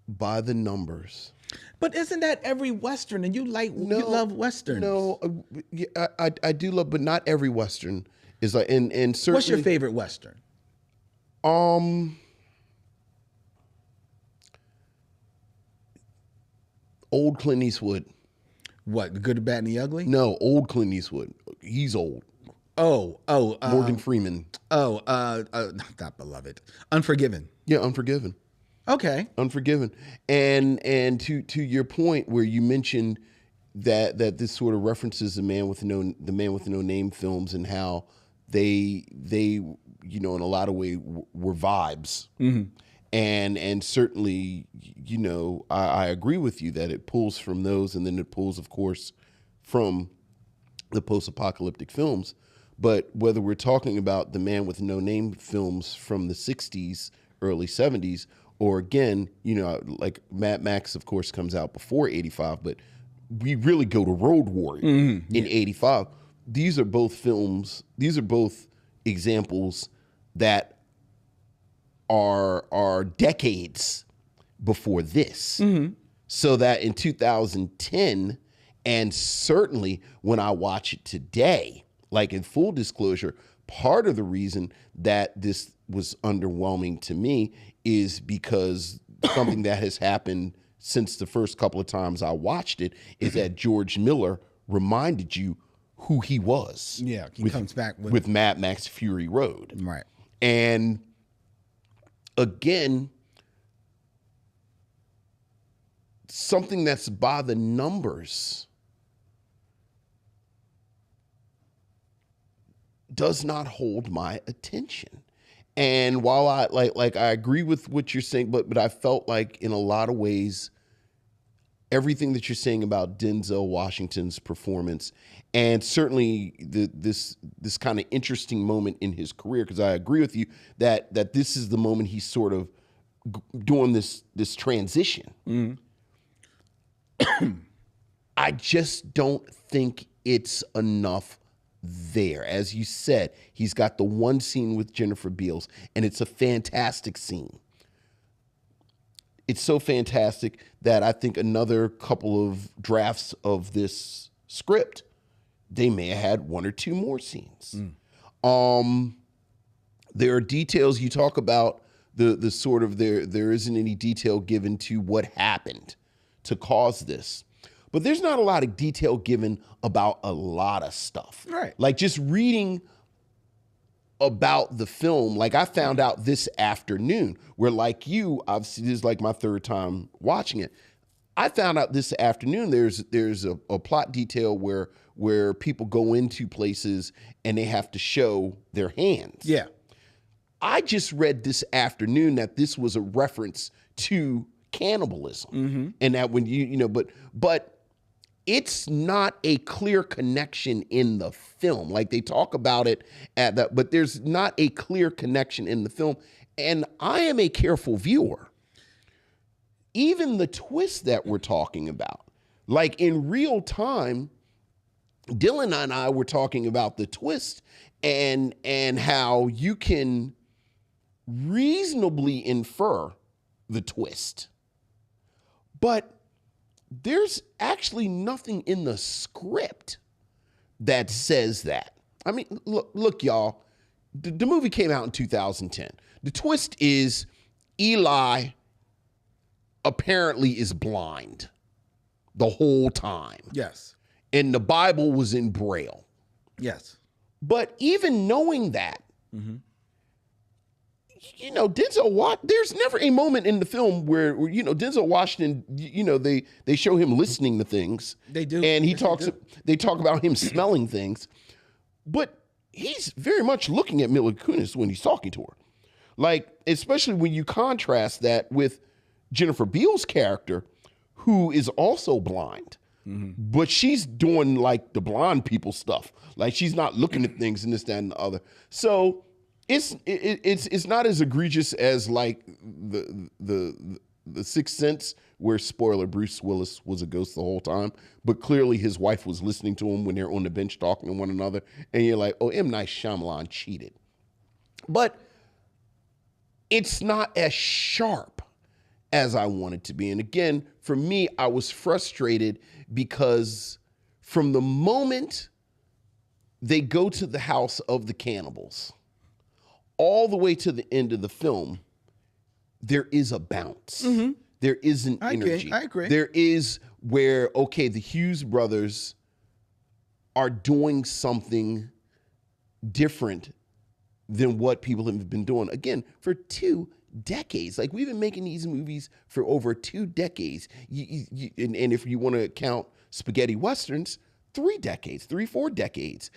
by the numbers. But isn't that every Western? And you love Westerns. No, I do love, but not every Western is like. And certainly, what's your favorite Western? Old Clint Eastwood. What, The Good, the Bad, and the Ugly? No, old Clint Eastwood. He's old. Morgan Freeman. Not Beloved. Unforgiven. Yeah, Unforgiven. Okay. Unforgiven. And to your point where you mentioned that this sort of references the Man with No Name films and how they in a lot of ways were vibes. Mm-hmm. And certainly, I agree with you that it pulls from those, and then it pulls, of course, from the post-apocalyptic films. But whether we're talking about the Man with No Name films from the 60s, early 70s, or again, like Mad Max, of course, comes out before 85, but we really go to Road Warrior in 85. These are both films, these are both examples that are decades before this. Mm-hmm. So that in 2010, and certainly when I watch it today, like in full disclosure, part of the reason that this was underwhelming to me is because something that has happened since the first couple of times I watched it is that George Miller reminded you who he was. Yeah, he comes back with Mad Max Fury Road. Right. And again, something that's by the numbers does not hold my attention. And while I I agree with what you're saying, but I felt like in a lot of ways, everything that you're saying about Denzel Washington's performance, and certainly this kind of interesting moment in his career, because I agree with you that this is the moment he's sort of doing this transition. Mm-hmm. I just don't think it's enough there. As you said, he's got the one scene with Jennifer Beals, and it's a fantastic scene. It's so fantastic that I think another couple of drafts of this script, they may have had one or two more scenes. There are details you talk about the sort of there isn't any detail given to what happened to cause this. But there's not a lot of detail given about a lot of stuff. Right. Like just reading about the film, like I found out this afternoon, where like you, obviously this is like my third time watching it. I found out this afternoon there's a plot detail where people go into places and they have to show their hands. Yeah. I just read this afternoon that this was a reference to cannibalism. Mm-hmm. And that when but it's not a clear connection in the film. Like they talk about it but there's not a clear connection in the film. And I am a careful viewer. Even the twist that we're talking about, like in real time, Dylan and I were talking about the twist and how you can reasonably infer the twist. But there's actually nothing in the script that says that. I mean, look, y'all, the movie came out in 2010. The twist is Eli apparently is blind the whole time. Yes. And the Bible was in Braille. Yes. But even knowing that, there's never a moment in the film where Denzel Washington, they show him listening to things. They do. And Yes, they talk about him smelling things. But he's very much looking at Mila Kunis when he's talking to her. Like, especially when you contrast that with Jennifer Beals' character, who is also blind. Mm-hmm. But she's doing like the blind people stuff. Like she's not looking at things and this, that, and the other. So It's not as egregious as like the Sixth Sense, where, spoiler, Bruce Willis was a ghost the whole time, but clearly his wife was listening to him when they're on the bench talking to one another, and you're like, oh, M. Night Shyamalan cheated. But it's not as sharp as I want it to be. And again, for me, I was frustrated because from the moment they go to the house of the cannibals all the way to the end of the film, there is a bounce. Mm-hmm. There is an energy. I agree. There is where, okay, the Hughes brothers are doing something different than what people have been doing, again, for 2 decades. Like, we've been making these movies for over 2 decades. And if you want to count spaghetti westerns, 3 decades, 4 decades.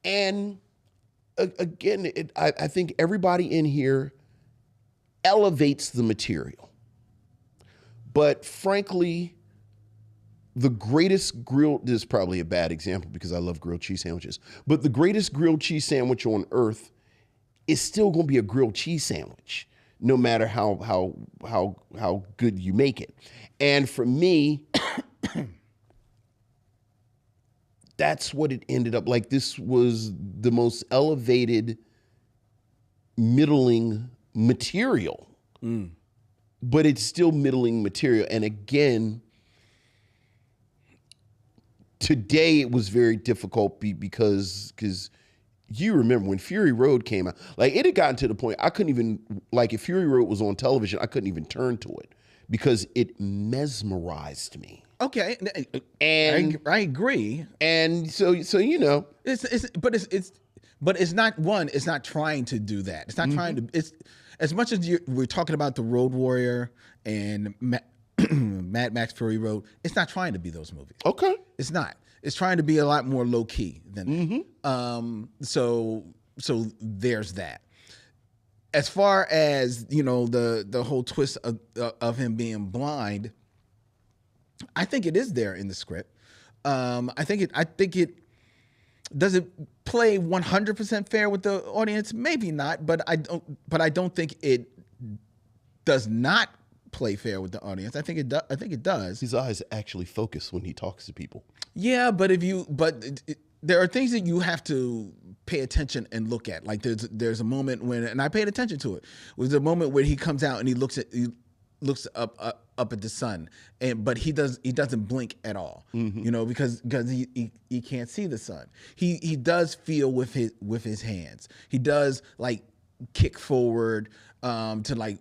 And again, I think everybody in here elevates the material. But frankly, the greatest grilled, this is probably a bad example because I love grilled cheese sandwiches, but the greatest grilled cheese sandwich on earth is still going to be a grilled cheese sandwich, no matter how good you make it. And for me, that's what it ended up like. This was the most elevated, middling material, but it's still middling material. And again, today it was very difficult because you remember when Fury Road came out, like, it had gotten to the point I couldn't even, like, if Fury Road was on television, I couldn't even turn to it because it mesmerized me. Okay, And I agree. And so you know, but it's not one. It's not trying to do that. It's not trying to. It's as much as we're talking about the Road Warrior and Mad Max Fury Road. It's not trying to be those movies. Okay, it's not. It's trying to be a lot more low key than that. So there's that. As far as, you know, the whole twist of him being blind, I think it is there in the script. I think it does it play 100% fair with the audience? Maybe not, but I don't think it does not play fair with the audience. I think it does. His eyes actually focus when he talks to people. Yeah, but there are things that you have to pay attention and look at. Like there's a moment when, and I paid attention to it. Was a moment where he comes out and he looks up at the sun, but he doesn't blink at all. You know, because he can't see the sun. He does feel with his hands. He does like kick forward to like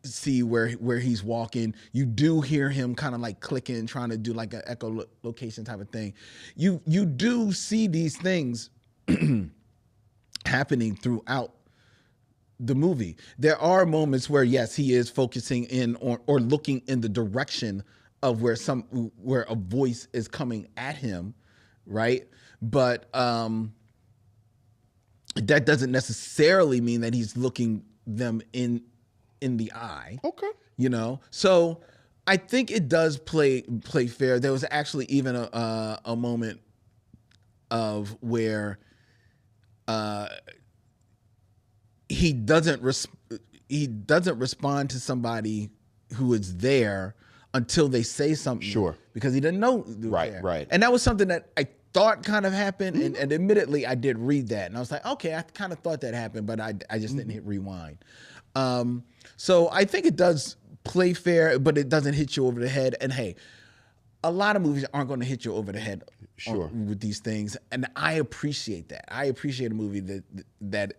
see where he's walking. You do hear him kind of like clicking, trying to do like an echolocation type of thing. You do see these things happening throughout the movie. There are moments where, yes, he is focusing in or looking in the direction of where a voice is coming at him, right? But that doesn't necessarily mean that he's looking them in the eye. Okay. You know? So I think it does play fair. There was actually even a moment of where he doesn't respond to somebody who is there until they say something. Sure. Because he didn't know they were there. Right. And that was something that I thought kind of happened, and admittedly I did read that, and I was like, okay, I kind of thought that happened, but I just didn't hit rewind. So I think it does play fair, but it doesn't hit you over the head. And hey, a lot of movies aren't going to hit you over the head with these things, and I appreciate that. I appreciate a movie that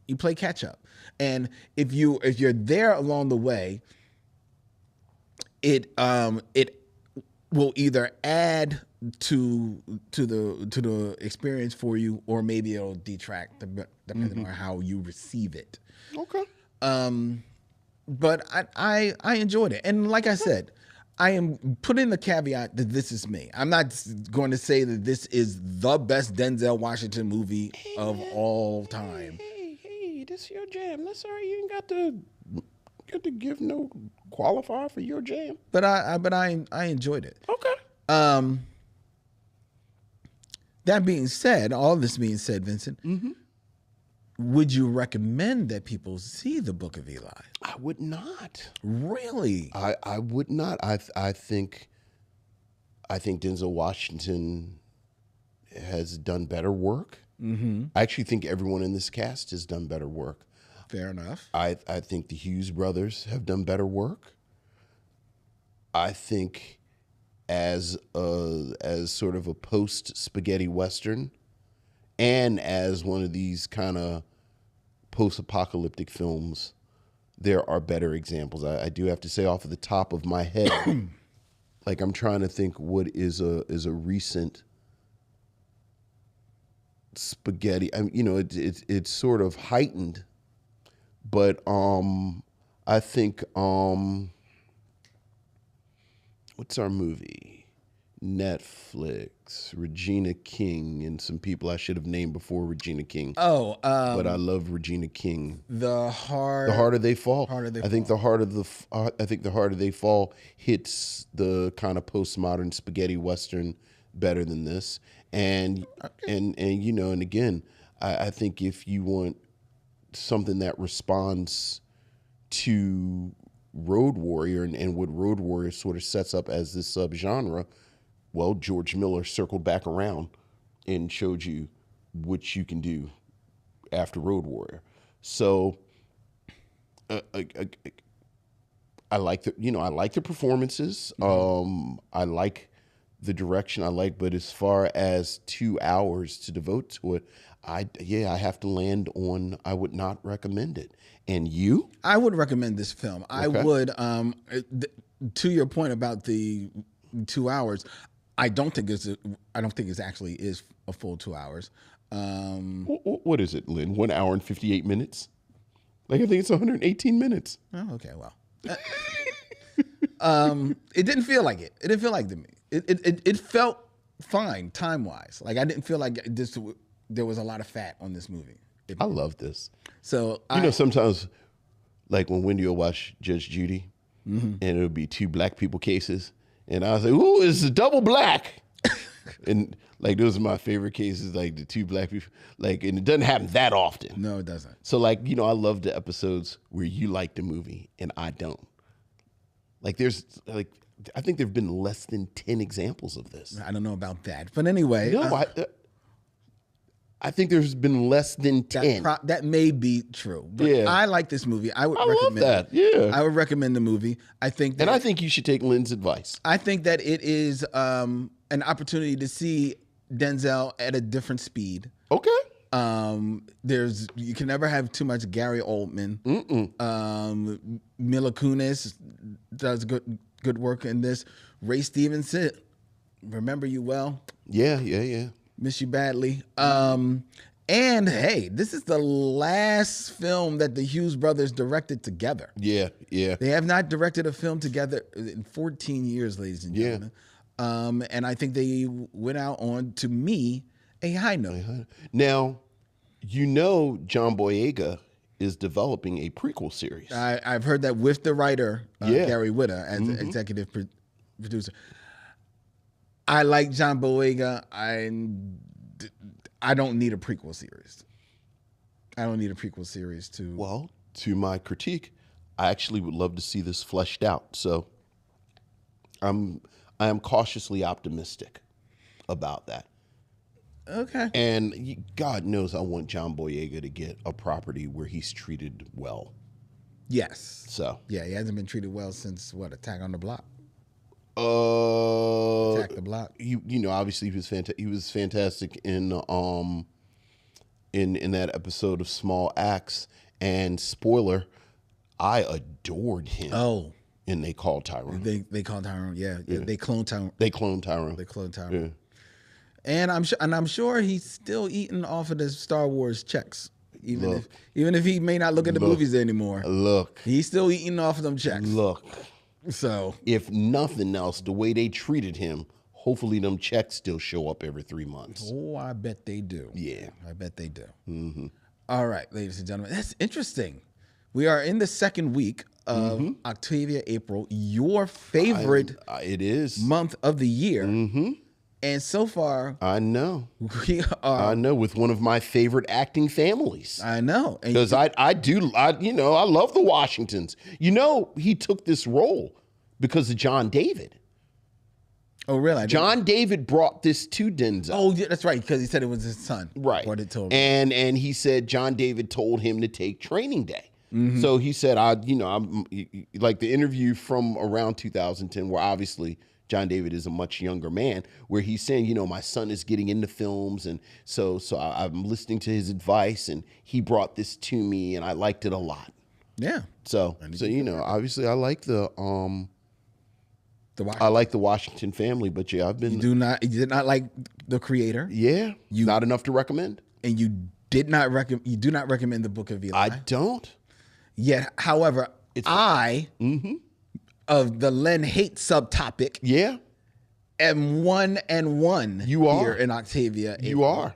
you play catch up, and if you're there along the way, it will either add to the experience for you, or maybe it'll detract depending on how you receive it. Okay. But I enjoyed it, and like I said, I am putting the caveat that this is me. I'm not going to say that this is the best Denzel Washington movie of all time. Hey, this is your jam. That's all right. You ain't got to give no qualifier for your jam. But I enjoyed it. Okay. That being said, all this being said, Vincent, would you recommend that people see the Book of Eli? I would not. Really? I would not. I think Denzel Washington has done better work. Mm-hmm. I actually think everyone in this cast has done better work. Fair enough. I think the Hughes brothers have done better work. I think as sort of a post spaghetti western, and as one of these kind of post-apocalyptic films, there are better examples. I do have to say off of the top of my head, like I'm trying to think what is a recent spaghetti. I mean, you know, it's sort of heightened, but I think what's our movie? Netflix, Regina King, and some people I should have named before Regina King. Oh, but I love Regina King. The harder they fall. I think the harder they fall hits the kind of postmodern spaghetti western better than this. And you know, and again, I think if you want something that responds to Road Warrior and what Road Warrior sort of sets up as this subgenre, well, George Miller circled back around and showed you what you can do after Road Warrior. So I like the performances. Mm-hmm. I like the direction. But as far as 2 hours to devote to it, I have to land on I would not recommend it. And you? I would recommend this film. Okay. I would. To your point about the 2 hours, I don't think it's actually is a full 2 hours. What is it, Lynn? 1 hour and 58 minutes? Like I think it's 118 minutes. Oh, okay. Well, it didn't feel like it. It didn't feel like to me. It felt fine time wise. Like I didn't feel like there was a lot of fat on this movie. I love this. So you know, sometimes like when Wendy will watch Judge Judy, and it'll be 2 black people cases, and I was like, "Ooh, it's a double black," and like those are my favorite cases, like the 2 black people. Like, and it doesn't happen that often. No, it doesn't. So like, you know, I love the episodes where you like the movie and I don't. Like, there's like, I think there've been less than 10 examples of this. I don't know about that, but anyway, no, I think there's been less than 10. That may be true. But yeah. I like this movie. I love that. Yeah. I would recommend the movie. I think you should take Lynn's advice. I think that it is an opportunity to see Denzel at a different speed. Okay. You can never have too much Gary Oldman. Mila Kunis does good work in this. Ray Stevenson, remember you well. Yeah. Miss you badly. And hey, this is the last film that the Hughes brothers directed together. Yeah. They have not directed a film together in 14 years, ladies and gentlemen. And I think they went out on, to me, a high note. Now, you know John Boyega is developing a prequel series. I've heard that with the writer, Gary Whitta, as executive producer. I like John Boyega. I don't need a prequel series. I don't need a prequel series to... Well, to my critique, I actually would love to see this fleshed out. So I am cautiously optimistic about that. Okay. And God knows I want John Boyega to get a property where he's treated well. Yes. So. Yeah, he hasn't been treated well since, Attack on the Block? Attack the Block. You know, obviously he was fantastic in that episode of Small Axe. And spoiler, I adored him. Oh. And They Called Tyrone. They called Tyrone. Yeah. They cloned Tyrone. They cloned Tyrone. Yeah. And I'm sure he's still eating off of the Star Wars checks. Even if he may not look at the movies anymore. Look. He's still eating off of them checks. Look. So if nothing else, the way they treated him, hopefully them checks still show up every 3 months. Oh, I bet they do. Yeah. I bet they do. Mm-hmm. All right, ladies and gentlemen. That's interesting. We are in the second week of OCTAVIA April, your favorite it is month of the year. Mm-hmm. And so far, I know. we are. I know, with one of my favorite acting families. I know. Because I love the Washingtons. You know, he took this role because of John David. Oh, really? John David brought this to Denzel. Oh, yeah, that's right, because he said it was his son. Right. Brought it to him. And he said John David told him to take training day. So he said, I'm like the interview from around 2010, where obviously John David is a much younger man, where he's saying, my son is getting into films, and so I'm listening to his advice, and he brought this to me, and I liked it a lot. Yeah. So obviously I like the Washington family, but yeah, You did not like the creator. Yeah, not enough to recommend. And you do not recommend the Book of Eli. I don't. Yet, however, of the Len hate subtopic, am 1 and 1 You are here in Octavia. You are.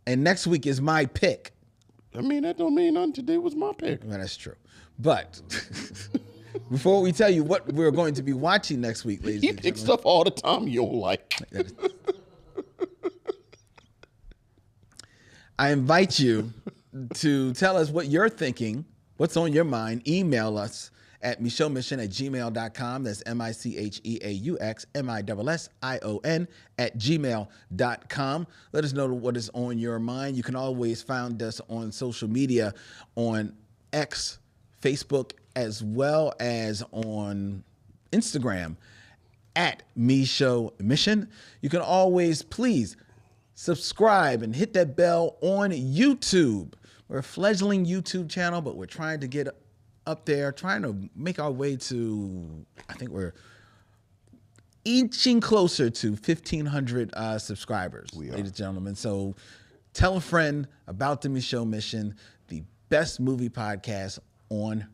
And next week is my pick. I mean, that don't mean nothing. Today was my pick. Well, that's true. But before we tell you what we're going to be watching next week, ladies and gentlemen. He picks stuff all the time you don't like. I invite you to tell us what you're thinking, what's on your mind. Email us at micheauxmission@gmail.com. That's MICHEAUX MISSION@gmail.com. Let us know what is on your mind. You can always find us on social media on X, Facebook, as well as on Instagram at Micheaux Mission. You can always please subscribe and hit that bell on YouTube. We're a fledgling YouTube channel, but we're trying to get up there, trying to make our way to, I think we're inching closer to 1,500 subscribers, ladies and gentlemen. So tell a friend about the Micheaux Mission, the best movie podcast on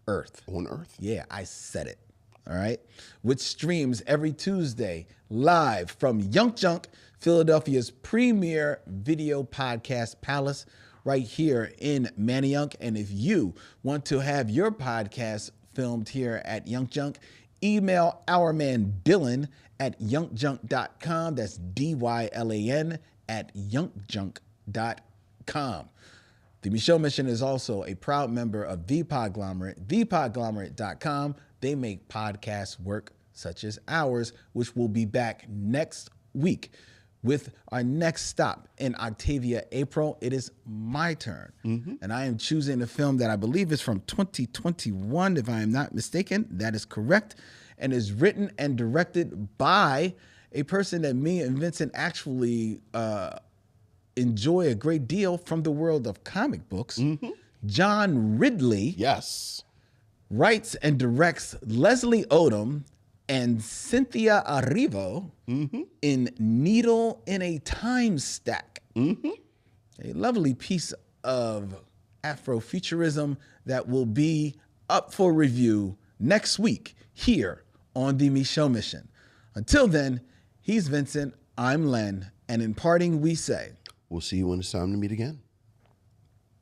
earth. On earth? Yeah, I said it. All right. Which streams every Tuesday live from Yunk Junk, Philadelphia's premier video podcast palace, right here in Manayunk. And if you want to have your podcast filmed here at Yunk Junk, email our man Dylan at yunkjunk.com. That's DYLAN at yunkjunk.com. The Micheaux Mission is also a proud member of The Podglomerate, thepodglomerate.com. They make podcasts work such as ours, which will be back next week with our next stop in Octavia, April. It is my turn. And I am choosing a film that I believe is from 2021, if I am not mistaken. That is correct. And is written and directed by a person that me and Vincent actually enjoy a great deal from the world of comic books. John Ridley. Yes. Writes and directs Leslie Odom and Cynthia Erivo in Needle in a Time Stack. A lovely piece of Afrofuturism that will be up for review next week here on the Micheaux Mission. Until then, he's Vincent, I'm Len, and in parting we say, we'll see you when it's time to meet again.